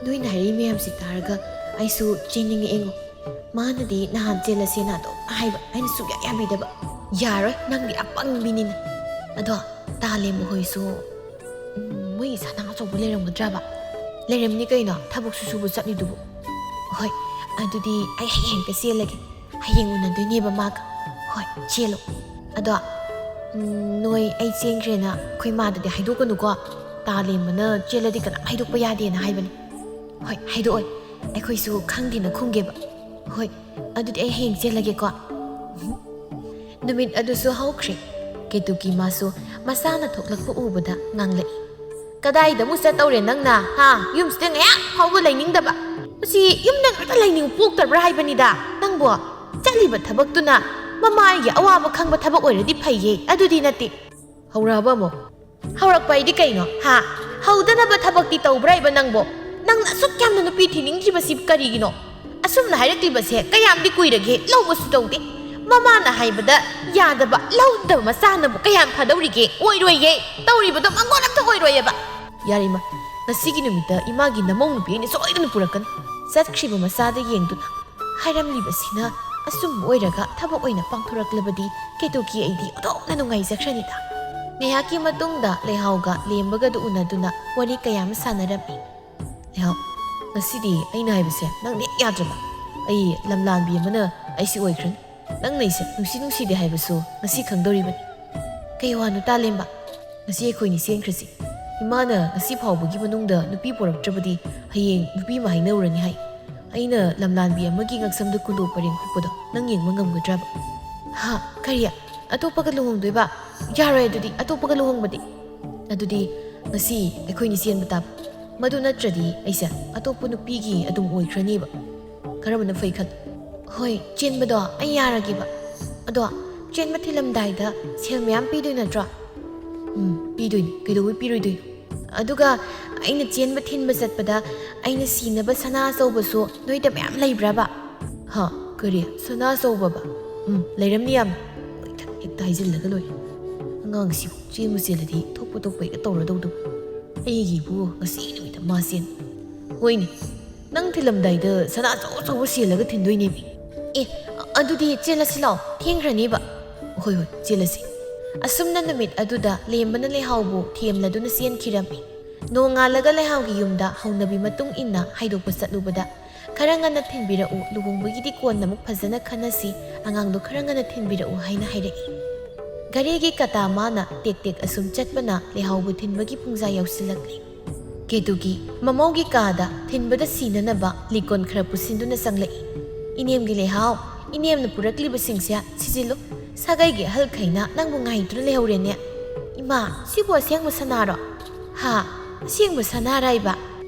ꯅꯣꯏꯅ ꯍꯥꯏꯔꯤ ꯃꯌꯥꯝꯁꯤ ꯇꯥꯔꯒ ꯑꯩꯁꯨ ꯆꯦꯟꯅꯤꯡꯉꯛꯑꯦꯉꯣ ꯃꯥꯅꯗꯤ ꯅꯍꯥꯟ ꯆꯦꯜꯂꯁꯦꯅ ꯑꯗꯨꯝ ꯍꯥꯏꯕ ꯑꯩꯅ ꯁꯨꯛꯌꯥ ꯌꯥꯕꯤꯗꯕ ꯌꯥꯔꯣꯏ ꯅꯪꯗꯤ ꯑꯄꯪꯕꯤꯅꯤꯅ ꯑꯗꯣ ꯇꯥꯂꯦꯝꯕ ꯍꯣꯏꯁꯨ ꯃꯣꯏꯒꯤ ꯁꯅꯥ ꯑꯆꯧꯕ ꯂꯩꯔꯝꯒꯗ꯭ꯔꯕ ꯂꯩꯔꯝꯅꯤ ꯀꯩꯅꯣ ꯊꯕꯛꯁꯨ ꯁꯨꯕ ꯆꯠꯂꯤꯗꯨꯕꯨ ꯍꯣꯏ ꯑꯗꯨꯗꯤ ꯑꯩ ꯍꯌꯦꯡꯇ ꯆꯦꯜꯂꯒꯦ ꯍꯌꯦꯡ ꯎꯅꯗꯣꯏꯅꯦꯕ ꯃꯥꯒ ꯍꯣꯏ ꯆꯦꯜꯂꯣ ꯑꯗꯣ ꯅꯣꯏ ꯑꯩ ꯆꯦꯟꯈ꯭ꯔꯦꯅ ꯑꯩꯈꯣꯏ ꯃꯥꯗꯗꯤ ꯍꯥꯏꯗꯣꯛꯀꯅꯨꯀꯣ ꯇꯥꯂꯦꯝꯕꯅ ꯆꯦꯜꯂꯗꯤ ꯀꯅꯥꯝ ꯍꯥꯏꯗꯣꯛꯄ ꯌꯥꯗꯦꯅ ꯍꯥꯏꯕꯅꯤ ꯍꯣꯏ ꯍꯥꯏꯗꯣꯛꯑꯣꯏ ꯑꯩꯈꯣꯏꯁꯨ ꯈꯪꯗꯦꯅ ꯈꯨꯝꯒꯦꯕ ꯍꯣꯏ ꯑꯗꯨꯗꯤ ꯑꯩ ꯍꯌꯦꯡ ꯆꯦꯜꯂꯒꯦꯀꯣ ꯅꯨꯃꯤꯠ ꯑꯗꯨꯁꯨ ꯍꯧꯈ꯭ꯔꯦ ꯀꯦꯇꯨꯀꯤ ꯃꯥꯁꯨ ꯃꯁꯥꯅ ꯊꯣꯛꯂꯛꯄ ꯎꯕꯗ ꯉꯥꯡꯂꯛꯏ ꯀꯗꯥꯏꯗ ꯑꯃꯨꯛ ꯆꯠꯇꯧꯔꯦ ꯅꯪꯅ ꯌꯨꯝꯁꯤꯗ ꯉꯥꯏꯍꯥꯛ ꯐꯥꯎꯕ ꯂꯩꯅꯤꯡꯗꯕ ꯃꯁꯤ ꯌꯨꯝꯗ ꯉꯥꯛꯇ ꯂꯩꯅꯤꯡꯕ ꯄꯣꯛꯇꯕ꯭ꯔꯥ ꯍꯥꯏꯕꯅꯤꯗ ꯅꯪꯕꯨ ꯆꯠꯂꯤꯕ ꯊꯕꯛꯇꯨꯅ ꯃꯃꯥꯒꯤ ꯑꯋꯥꯕ ꯈꯪꯕ ꯊꯕꯛ ꯑꯣꯏꯔꯗꯤ ꯐꯩꯌꯦ ꯑꯗꯨꯗꯤ ꯅꯠꯇꯦ ꯍꯧꯔꯛꯑꯕ ꯑꯃꯨꯛ ꯍꯧꯔꯛꯄ ꯍꯥꯏꯗꯤ ꯀꯩꯅꯣ ꯍꯧꯗꯅꯕ ꯊꯕꯛꯇꯤ ꯇꯧꯕ꯭ꯔꯥ ꯍꯥꯏꯕ ꯅꯪꯕꯨ ꯅꯪꯅ ꯑꯁꯨꯛ ꯌꯥꯝꯅ ꯅꯨꯄꯤ ꯊꯤꯅꯤꯡꯗ꯭ꯔꯤꯕꯁꯤ ꯀꯔꯤꯒꯤꯅꯣ ꯑꯁꯨꯝꯅ ꯍꯥꯏꯔꯛꯂꯤꯕꯁꯦ ꯀꯌꯥꯝꯗꯤ ꯀꯨꯏꯔꯒꯦ ꯂꯧꯕꯁꯨ ꯇꯧꯗꯦ ꯃꯃꯥꯅ ꯍꯥꯏꯕꯗ ꯌꯥꯗꯕ ꯂꯧꯗꯕ ꯃꯆꯥꯅꯕꯨ ꯀꯌꯥꯝ ꯐꯗꯧꯔꯤꯒꯦ ꯑꯣꯏꯔꯣꯏꯌꯦ ꯇꯧꯔꯤꯕꯗꯣ ꯃꯪꯒꯣꯜ ꯑꯝꯇ ꯑꯣꯏꯔꯣꯏꯌꯦꯕ ꯌꯥꯔꯤꯃ ꯉꯁꯤꯒꯤ ꯅꯨꯃꯤꯠꯇ ꯏꯃꯥꯒꯤ ꯅꯃꯧ ꯅꯨꯄꯤ ꯑꯩꯅ ꯁꯣꯏꯗꯅ ꯄꯨꯔꯛꯀꯅꯤ ꯆꯠꯈ꯭ꯔꯤꯕ ꯃꯆꯥꯗ ꯌꯦꯡꯗꯨꯅ ꯍꯥꯏꯔꯝꯂꯤꯕꯁꯤꯅ ꯑꯆꯨꯝꯕ ꯑꯣꯏꯔꯒ ꯊꯕꯛ ꯑꯣꯏꯅ ꯄꯥꯡꯊꯣꯔꯛꯂꯕꯗꯤ ꯀꯦꯇꯨꯀꯤ ꯑꯩꯗꯤ ꯑꯣꯟꯊꯣꯛꯅ ꯅꯨꯡꯉꯥꯏꯖꯈ꯭ꯔꯅꯤꯗ ꯉꯥꯏꯍꯥꯛꯀꯤ ꯃꯇꯨꯡꯗ ꯂꯩꯍꯥꯎꯒ ꯂꯦꯝꯕꯒꯗꯨ ꯎꯅꯗꯨꯅ ꯋꯥꯔꯤ ꯀꯌꯥ ꯑꯃ ꯁꯥꯟꯅꯔꯝꯃꯤ ꯂꯩꯍꯥꯎ ꯉꯁꯤꯗꯤ ꯑꯩꯅ ꯍꯥꯏꯕꯁꯦ ꯅꯪ ꯍꯦꯛ ꯌꯥꯗ꯭ꯔꯕ ꯑꯩ ꯂꯝꯂꯥꯟꯕꯤ ꯑꯃꯅ ꯑꯩꯁꯤ ꯑꯣꯏꯈ꯭ꯔꯅꯤ ꯅꯪꯅ ꯑꯩꯁꯦ ꯅꯨꯡꯁꯤꯗꯦ ꯍꯥꯏꯕꯁꯨ ꯉꯁꯤ ꯈꯪꯗꯧꯔꯤꯕꯅꯤ ꯀꯩ ꯋꯥꯅꯣ ꯇꯥꯂꯦꯝꯕ ꯉꯁꯤ ꯑꯩꯈꯣꯏꯅꯤ ꯆꯦꯟꯈ꯭ꯔꯁꯤ ꯏꯃꯥꯅ ꯉꯁꯤ ꯐꯥꯎꯕꯒꯤ ꯃꯅꯨꯡꯗ ꯅꯨꯄꯤ ꯄꯣꯔꯛꯇ꯭ꯔꯕꯗꯤ ꯍꯌꯦꯡ ꯅꯨꯄꯤ ꯑꯃ ꯍꯥꯏꯅꯧꯔꯅꯤ ꯍꯥꯏ ꯑꯩꯅ ꯂꯝꯂꯥꯟꯕꯤ ꯑꯃꯒꯤ ꯉꯛꯁꯝꯗ ꯀꯨꯟꯗꯣ ꯄꯔꯦꯡ ꯍꯨꯛꯄꯗꯣ ꯅꯪ ꯌꯦꯡꯕ ꯉꯝꯒꯗ꯭ꯔꯕ ꯀꯔꯤ ꯑꯇꯣꯞꯄꯒ ꯂꯨꯍꯣꯡꯗꯣꯏꯕ ꯌꯥꯔꯣꯏ ꯑꯗꯨꯗꯤ ꯑꯇꯣꯞꯄꯒ ꯂꯨꯍꯣꯡꯕꯗꯤ ꯑꯗꯨꯗꯤ ꯉꯁꯤ ꯑꯩꯈꯣꯏꯅꯤ ꯆꯦꯟꯕ ꯇꯥꯕ ꯃꯗꯨ ꯅꯠꯇ꯭ꯔꯗꯤ ꯑꯩꯁꯦ ꯑꯇꯣꯞꯄ ꯅꯨꯄꯤꯒꯤ ꯑꯗꯨꯝ ꯑꯣꯏꯈ꯭ꯔꯅꯦꯕ ꯀꯔꯝꯕꯅ ꯐꯩ ꯈꯜ ꯍꯣꯏ ꯆꯦꯟꯕꯗꯣ ꯑꯩ ꯌꯥꯔꯒꯦꯕ ꯑꯗꯣ ꯆꯦꯟꯕ ꯊꯤꯜꯂꯝꯗꯥꯏꯗ ꯁꯦꯜ ꯃꯌꯥꯝ ꯄꯤꯗꯣꯏ ꯅꯠꯇ꯭ꯔꯣ ꯄꯤꯗꯣꯏꯅꯤ ꯀꯩꯗꯧꯕꯩ ꯄꯤꯔꯣꯏꯗꯣꯏꯅꯣ ꯑꯗꯨꯒ ꯑꯩꯅ ꯆꯦꯟꯕ ꯊꯤꯟꯕ ꯆꯠꯄꯗ ꯑꯩꯅ ꯁꯤꯅꯕ ꯁꯅꯥ ꯑꯆꯧꯕꯁꯨ ꯅꯣꯏꯗ ꯃꯌꯥꯝ ꯂꯩꯕ꯭ꯔꯕ ꯀꯔꯤ ꯁꯅꯥ ꯑꯆꯧꯕꯕ ꯂꯩꯔꯝꯅꯤ ꯌꯥꯝ ꯍꯦꯛꯇ ꯍꯥꯏꯖꯤꯜꯂꯒ ꯂꯣꯏꯔꯦ ꯑꯉꯥꯡꯁꯤꯕꯨ ꯆꯦꯟꯕꯨ ꯆꯦꯜꯂꯗꯤ ꯊꯣꯛꯄ ꯊꯣꯛꯄꯩꯒ ꯇꯧꯔꯗꯧꯗꯨꯕꯨ ꯑꯩꯒꯤꯕꯨ ꯉꯁꯤ ꯅꯨꯃꯤꯠꯇ ꯃꯥ ꯆꯦꯟ ꯍꯣꯏꯅꯦ ꯅꯪ ꯊꯤꯜꯂꯝꯗꯥꯏꯗ ꯁꯅꯥ ꯑꯆꯧ ꯑꯆꯧꯕ ꯆꯦꯜꯂꯒ ꯊꯤꯟꯗꯣꯏꯅꯦꯃꯤ ꯑꯦ ꯑꯗꯨꯗꯤ ꯆꯦꯜꯂꯁꯤ ꯂꯥꯎ ꯊꯦꯡꯈ꯭ꯔꯅꯤꯕ ꯍꯣꯏ ꯍꯣꯏ ꯆꯦꯜꯂꯁꯤ ꯑꯁꯨꯝꯅ ꯅꯨꯃꯤꯠ ꯑꯗꯨꯗ ꯂꯦꯝꯕꯅ ꯂꯩꯍꯥꯎꯕꯨ ꯊꯦꯝꯂꯗꯨꯅ ꯆꯦꯟꯈꯤꯔꯝꯃꯤ ꯅꯣꯡꯉꯥꯜꯂꯒ ꯂꯩꯍꯥꯎꯒꯤ ꯌꯨꯝꯗ ꯍꯧꯅꯕꯤ ꯃꯇꯨꯡ ꯏꯟꯅ ꯍꯥꯏꯗꯣꯛꯄ ꯆꯠꯂꯨꯕꯗ ꯈꯔ ꯉꯟꯅ ꯊꯤꯟꯕꯤꯔꯛꯎ ꯂꯨꯍꯣꯡꯕꯒꯤꯗꯤ ꯀꯣꯟꯅ ꯑꯃꯨꯛ ꯐꯖꯅ ꯈꯟꯅꯁꯤ ꯑꯉꯥꯡꯗꯣ ꯈꯔ ꯉꯟꯅ ꯊꯤꯟꯕꯤꯔꯛꯎ ꯍꯥꯏꯅ ꯍꯥꯏꯔꯛꯏ ꯒꯥꯔꯤꯒꯤ ꯀꯇꯥ ꯃꯥꯅ ꯇꯦꯛ ꯇꯦꯛ ꯑꯁꯨꯝ ꯆꯠꯄꯅ ꯂꯩꯍꯥꯎꯕꯨ ꯊꯤꯟꯕꯒꯤ ꯄꯨꯡꯖꯥ ꯌꯧꯁꯤꯜꯂꯛꯂꯤ ꯀꯦꯇꯨꯒꯤ ꯃꯃꯧꯒꯤ ꯀꯥꯗ ꯊꯤꯟꯕꯗ ꯁꯤꯅꯅꯕ ꯂꯤꯀꯣꯟ ꯈꯔ pusinꯗꯨꯅ ꯆꯪꯂꯛꯏ ꯏꯅꯦꯝꯒꯤ ꯂꯩꯍꯥꯎ ꯏꯅꯦꯝꯅ ꯄꯨꯔꯛꯂꯤꯕꯁꯤꯡꯁꯦ ꯁꯤꯖꯤꯜꯂꯨ ꯁꯥꯒꯩꯒꯤ ꯑꯍꯜꯈꯩꯅ ꯅꯪꯕꯨ ꯉꯥꯏꯗꯨꯅ ꯂꯩꯍꯧꯔꯦꯅꯦ ꯏꯃꯥ ꯁꯤꯕꯨ ꯑꯁꯦꯡꯕ ꯁꯅꯥꯔꯣ ꯍꯥ ꯑꯁꯦꯡꯕ ꯁꯅꯥꯔꯥꯏꯕ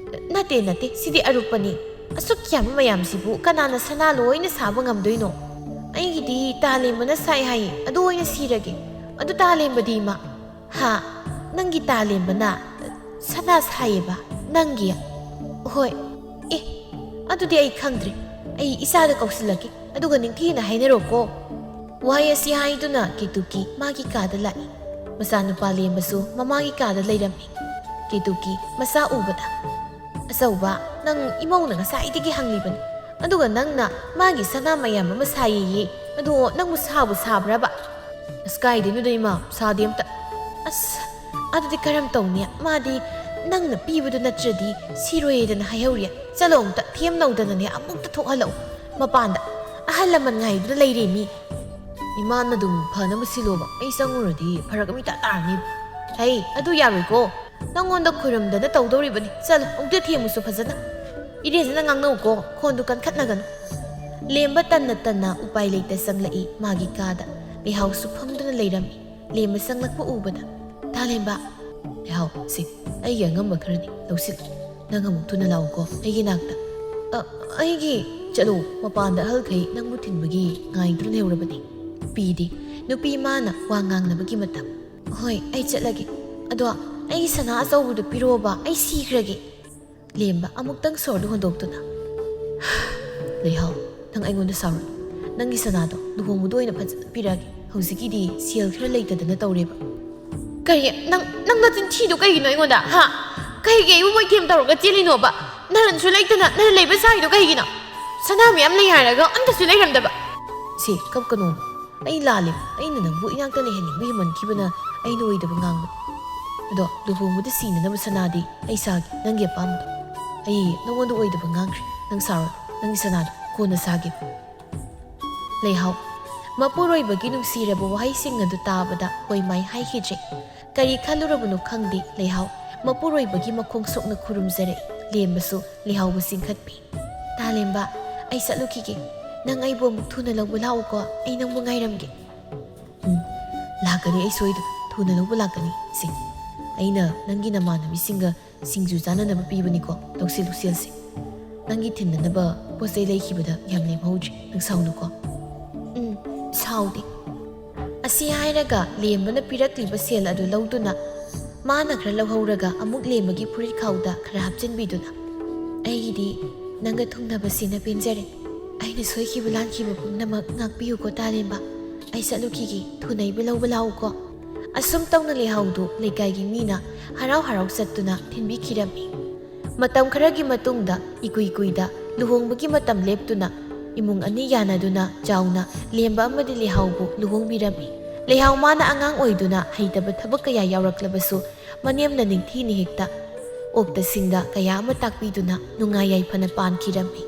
ꯅꯠꯇꯦ ꯅꯠꯇꯦ ꯁꯤꯗꯤ ꯑꯔꯨꯞꯄꯅꯤ ꯑꯁꯨꯛ ꯌꯥꯝꯕ ꯃꯌꯥꯝꯁꯤꯕꯨ ꯀꯅꯥꯅ ꯁꯅꯥ ꯂꯣꯏꯅ ꯁꯥꯕ ꯉꯝꯗꯣꯏꯅꯣ ꯑꯩꯒꯤꯗꯤ ꯇꯥꯂꯦꯝꯕꯅ ꯁꯥꯏ ꯍꯥꯏꯌꯦ ꯑꯗꯨ ꯑꯣꯏꯅ ꯁꯤꯔꯒꯦ ꯑꯗꯨ ꯇꯥꯂꯦꯝꯕꯗꯤ ꯏꯃꯥ ꯍꯥ ꯅꯪꯒꯤ ꯇꯥꯂꯦꯝꯕꯅ ꯁꯅꯥ ꯁꯥꯏꯌꯦꯕ ꯅꯪꯒꯤ ꯍꯣꯏ ꯑꯦ ꯑꯗꯨꯗꯤ ꯑꯩ ꯈꯪꯗ꯭ꯔꯦ ꯑꯩ ꯏꯆꯥꯗ ꯀꯧꯁꯤꯜꯂꯛꯀꯦ ꯑꯗꯨꯒ ꯅꯤꯡꯊꯤꯅ ꯍꯥꯏꯅꯔꯣꯀꯣ ꯋꯥꯍꯩ ꯑꯁꯤ ꯍꯥꯏꯗꯨꯅ ꯀꯦꯇꯨꯀꯤ ꯃꯥꯒꯤ ꯀꯥꯗ ꯂꯥꯛꯏ ꯃꯆꯥꯅꯨꯄꯥ ꯂꯦꯝꯕꯁꯨ ꯃꯃꯥꯒꯤ ꯀꯥꯗ ꯂꯩꯔꯝꯃꯤ ꯀꯦꯇꯨꯀꯤ ꯃꯆꯥ ꯎꯕꯗ ꯑꯆꯧꯕ ꯅꯪ ꯏꯃꯧꯅ ꯉꯁꯥꯏꯗꯒꯤ ꯍꯪꯂꯤꯕꯅꯤ ꯑꯗꯨꯒ ꯅꯪꯅ ꯃꯥꯒꯤ ꯁꯅꯥ ꯃꯌꯥꯝ ꯑꯃ ꯁꯥꯏꯌꯦ ꯑꯗꯣ ꯅꯪꯕꯨ ꯁꯥꯕꯨ ꯁꯥꯕ꯭ꯔꯕ ꯑꯁ ꯀꯥꯏꯗꯩꯅꯣꯗ ꯏꯃꯥ ꯁꯥꯗꯦ ꯑꯝꯇ ꯑꯁ ꯑꯗꯨꯗꯤ ꯀꯔꯝ ꯇꯧꯅꯤ ꯃꯥꯗꯤ ꯅꯪꯅ ꯄꯤꯕꯗꯨ ꯅꯠꯇ꯭ꯔꯗꯤ ꯁꯤꯔꯣꯏꯗꯅ ꯍꯥꯏꯍꯧꯔꯤ ꯆꯠꯂꯣ ꯑꯝꯇ ꯊꯦꯝ ꯅꯧꯗꯅꯅꯦ ꯑꯃꯨꯛꯇ ꯊꯣꯛꯍꯜꯂꯛꯎ ꯃꯄꯥꯟꯗ ꯑꯍꯜ ꯂꯃꯟ ꯉꯥꯏꯗꯨꯅ ꯂꯩꯔꯦ ꯃꯤ ꯏꯃꯥꯅ ꯑꯗꯨꯝ ꯐꯅꯕ ꯁꯤꯜꯂꯣꯕ ꯑꯩ ꯆꯪꯉꯨꯔꯗꯤ ꯐꯔꯛ ꯑꯃ ꯏꯇꯥ ꯇꯥꯔꯅꯤꯕ ꯍꯩ ꯑꯗꯨ ꯌꯥꯔꯣꯏꯀꯣ ꯅꯪꯉꯣꯟꯗ ꯈꯣꯏꯔꯝꯗꯅ ꯇꯧꯗꯧꯔꯤꯕꯅꯤ ꯆꯠꯂꯣ ꯑꯃꯨꯛꯇ ꯊꯦꯝꯃꯨꯁꯨ ꯐꯖꯅ ꯏꯔꯦꯟꯖꯅ ꯉꯥꯡꯅꯧꯀꯣ ꯈꯣꯟꯗꯨ ꯀꯟꯈꯠꯅꯒꯅꯨ ꯂꯦꯝꯕ ꯇꯟꯅ ꯇꯟꯅ ꯎꯄꯥꯏ ꯂꯩꯇ ꯆꯪꯂꯛꯏ ꯃꯥꯒꯤ ꯀꯥꯗ ꯂꯩꯍꯥꯎꯁꯨ ꯐꯝꯗꯨꯅ ꯂꯩꯔꯝꯃꯤ ꯂꯦꯝꯕ ꯆꯪꯂꯛꯄ ꯎꯕꯗ ꯇꯥꯂꯦꯝꯕ ꯂꯩꯍꯥꯎ ꯁꯤ ꯑꯩꯒꯤ ꯑꯉꯝꯕ ꯈꯔꯅꯤ ꯂꯧꯁꯤꯜꯂꯨ ꯅꯪ ꯑꯃꯨꯛ ꯊꯨꯅ ꯂꯥꯛꯎꯀꯣ ꯑꯩꯒꯤ ꯅꯥꯛꯇ ꯑꯩꯒꯤ ꯆꯠꯂꯨ ꯃꯄꯥꯟꯗ ꯑꯍꯜꯈꯩ ꯅꯪꯕꯨ ꯊꯤꯟꯕꯒꯤ ꯉꯥꯏꯗꯨꯅ ꯂꯩꯍꯧꯔꯕꯅꯤ ꯄꯤꯗꯤ ꯅꯨꯄꯤ ꯃꯥꯅ ꯋꯥ ꯉꯥꯡꯅꯕꯒꯤ ꯃꯇꯝ ꯍꯣꯏ ꯑꯩ ꯆꯠꯂꯒꯦ ꯑꯗꯣ ꯑꯩꯒꯤ ꯁꯅꯥ ꯑꯆꯧꯕꯗꯨ ꯄꯤꯔꯛꯑꯣꯕ ꯑꯩ ꯁꯤꯈ꯭ꯔꯒꯦ ꯂꯦꯝꯕ ꯑꯃꯨꯛꯇꯪ ꯁꯣꯔꯗꯨ ꯍꯣꯟꯗꯣꯛꯇꯨꯅ ꯂꯩꯍꯥꯎ ꯅꯪ ꯑꯩꯉꯣꯟꯗ ꯁꯥꯎꯔꯅꯨ ꯅꯪꯒꯤ ꯁꯅꯥꯗꯣ ꯂꯨꯍꯣꯡꯕꯗ ꯑꯣꯏꯅ ꯐꯖꯅ ꯄꯤꯔꯛꯑꯒꯦ ꯍꯧꯖꯤꯛꯀꯤꯗꯤ ꯁꯦꯜ ꯈꯔ ꯂꯩꯇꯗꯅ ꯇꯧꯔꯦꯕ ꯀꯔꯤ ꯅꯪ ꯅꯆꯤꯟ ꯊꯤꯗꯣ ꯀꯩꯒꯤꯅꯣ ꯑꯩꯉꯣꯟꯗ ꯍꯥ ꯀꯩꯒꯤ ꯑꯩꯕꯨ ꯃꯣꯏꯊꯦꯝ ꯇꯧꯔꯒ ꯆꯦꯜꯂꯤꯅꯣꯕ ꯅꯔꯟꯁꯨ ꯂꯩꯇꯅ ꯅꯔꯟ ꯂꯩꯕ ꯁꯥꯏꯗꯣ ꯀꯩꯒꯤꯅꯣ ꯁꯅꯥ ꯃꯌꯥꯝ ꯂꯩ ꯍꯥꯏꯔꯒ ꯑꯝꯇꯁꯨ ꯂꯩꯔꯝꯗꯕ ꯁꯤ ꯀꯞꯀꯅꯣꯕ ꯑꯩ ꯂꯥꯜꯂꯦꯕ ꯑꯩꯅ ꯅꯪꯕꯨ ꯏꯅꯥꯛꯇ ꯂꯩꯍꯟꯅꯤꯡꯕ ꯍꯦꯟꯃꯟꯈꯤꯕꯅ ꯑꯩꯅ ꯑꯣꯏꯗꯕ ꯉꯥꯡꯕꯅꯤ ꯑꯗꯣ ꯂꯨꯍꯣꯡꯕꯗ ꯁꯤꯅꯅꯕ ꯁꯅꯥꯗꯤ ꯑꯩ ꯁꯥꯒꯦ ꯅꯪꯒꯤ ꯑꯄꯥꯝꯕꯗꯣ ꯑꯩ ꯅꯪꯉꯣꯟꯗ ꯑꯣꯏꯗꯕ ꯉꯥꯡꯈ꯭ꯔꯦ ꯅꯪ ꯁꯥꯔꯣ ꯅꯪꯒꯤ ꯁꯅꯥꯗꯣ ꯀꯣꯟꯅ ꯁꯥꯒꯦ ꯂꯩꯍꯥꯎ ꯃꯄꯨꯔꯣꯏꯕꯒꯤ ꯅꯨꯡꯁꯤꯔꯕ ꯋꯥꯍꯩꯁꯤꯡ ꯑꯗꯨ ꯇꯥꯕꯗ ꯍꯣꯏ ꯃꯥꯏ ꯍꯥꯏꯈꯤꯗ꯭ꯔꯦ ꯀꯔꯤ ꯈꯜꯂꯨꯔꯕꯅꯣ ꯈꯪꯗꯦ ꯂꯩꯍꯥꯎ ꯃꯄꯨꯔꯣꯏꯕꯒꯤ ꯃꯈꯣꯡ ꯁꯣꯛꯅ ꯈꯨꯔꯨꯝꯖꯔꯛꯏ ꯂꯦꯝꯕꯁꯨ ꯂꯩꯍꯥꯎꯕꯨ ꯆꯤꯡꯈꯠꯄꯤ ꯇꯥꯂꯦꯝꯕ ꯑꯩ ꯆꯠꯂꯨꯈꯤꯒꯦ ꯅꯪ ꯑꯩꯕꯨ ꯑꯃꯨꯛ ꯊꯨꯅ ꯂꯧꯕ ꯂꯥꯛꯎꯀꯣ ꯑꯩ ꯅꯪꯕꯨ ꯉꯥꯏꯔꯝꯒꯦ ꯂꯥꯛꯀꯅꯤ ꯑꯩ ꯁꯣꯏꯗꯅ ꯊꯨꯅ ꯂꯧꯕ ꯂꯥꯛꯀꯅꯤ ꯁꯤ ꯑꯩꯅ ꯅꯪꯒꯤ ꯅꯃꯥꯟꯅꯕꯤꯁꯤꯡꯒ ꯁꯤꯡꯖꯨ ꯆꯥꯅꯅꯕ ꯄꯤꯕꯅꯤꯀꯣ ꯂꯧꯁꯤꯜꯂꯨ ꯁꯦꯜꯁꯦ ꯅꯪꯒꯤ ꯊꯤꯟꯅꯅꯕ ꯄꯣꯠ ꯆꯩ ꯂꯩꯈꯤꯕꯗ ꯌꯥꯝ ꯂꯦꯝꯍꯧꯗ꯭ꯔꯤ ꯅꯪ ꯁꯥꯎꯅꯨꯀꯣ ꯁꯥꯎꯗꯦ ꯑꯁꯤ ꯍꯥꯏꯔꯒ ꯂꯦꯝꯕꯅ ꯄꯤꯔꯛꯂꯤꯕ ꯁꯦꯜ ꯑꯗꯨ ꯂꯧꯗꯨꯅ ꯃꯥꯅ ꯈꯔ ꯂꯧꯍꯧꯔꯒ ꯑꯃꯨꯛ ꯂꯦꯝꯕꯒꯤ ꯐꯨꯔꯤꯠ ꯈꯥꯎꯗ ꯈꯔ ꯍꯥꯞꯆꯤꯟꯕꯤꯗꯨꯅ ꯑꯩꯒꯤꯗꯤ ꯅꯪꯒ ꯊꯨꯡꯅꯕꯁꯤꯅ ꯄꯦꯟꯖꯔꯦ ꯑꯩꯅ ꯁꯣꯏꯈꯤꯕ ꯂꯥꯟꯈꯤꯕ ꯄꯨꯝꯅꯃꯛ ꯉꯥꯛꯄꯤꯌꯨꯀꯣ ꯇꯥꯂꯦꯝꯕ ꯑꯩ ꯆꯠꯂꯨꯈꯤꯒꯦ ꯊꯨꯅ ꯑꯩꯕꯨ ꯂꯧꯕ ꯂꯥꯛꯎꯀꯣ ꯑꯁꯨꯝ ꯇꯧꯅ ꯂꯩꯍꯥꯎꯗꯨ ꯂꯩꯀꯥꯏꯒꯤ ꯃꯤꯅ ꯍꯔꯥꯎ ꯍꯔꯥꯎ ꯆꯠꯇꯨꯅ ꯊꯤꯟꯕꯤꯈꯤꯔꯝꯃꯤ ꯃꯇꯝ ꯈꯔꯒꯤ ꯃꯇꯨꯡꯗ ꯏꯀꯨꯏ ꯀꯨꯏꯗ ꯂꯨꯍꯣꯡꯕꯒꯤ ꯃꯇꯝ ꯂꯦꯞꯇꯨꯅ ꯏꯃꯨꯡ ꯑꯅꯤ ꯌꯥꯅꯗꯨꯅ ꯆꯥꯎꯅ ꯂꯦꯝꯕ ꯑꯃꯗꯤ ꯂꯩꯍꯥꯎꯕꯨ ꯂꯨꯍꯣꯡꯕꯤꯔꯝꯃꯤ ꯂꯩꯍꯥꯎ ꯃꯥꯅ ꯑꯉꯥꯡ ꯑꯣꯏꯗꯨꯅ ꯍꯩꯇꯕ ꯊꯕꯛ ꯀꯌా ꯌꯥꯎꯔꯛꯂꯕꯁꯨ ꯃꯅꯦꯝꯅ ꯅꯤꯡꯊꯤꯅ ꯍꯦꯛꯇ ꯑꯣꯛꯇꯁꯤꯡꯗ ꯀꯌꯥ ꯑꯃ ꯇꯥꯛꯄꯤꯗꯨꯅ ꯅꯨꯡꯉꯥꯏ ꯌꯥꯏꯐꯅ ꯄꯥꯟꯈꯤꯔꯝꯃꯤ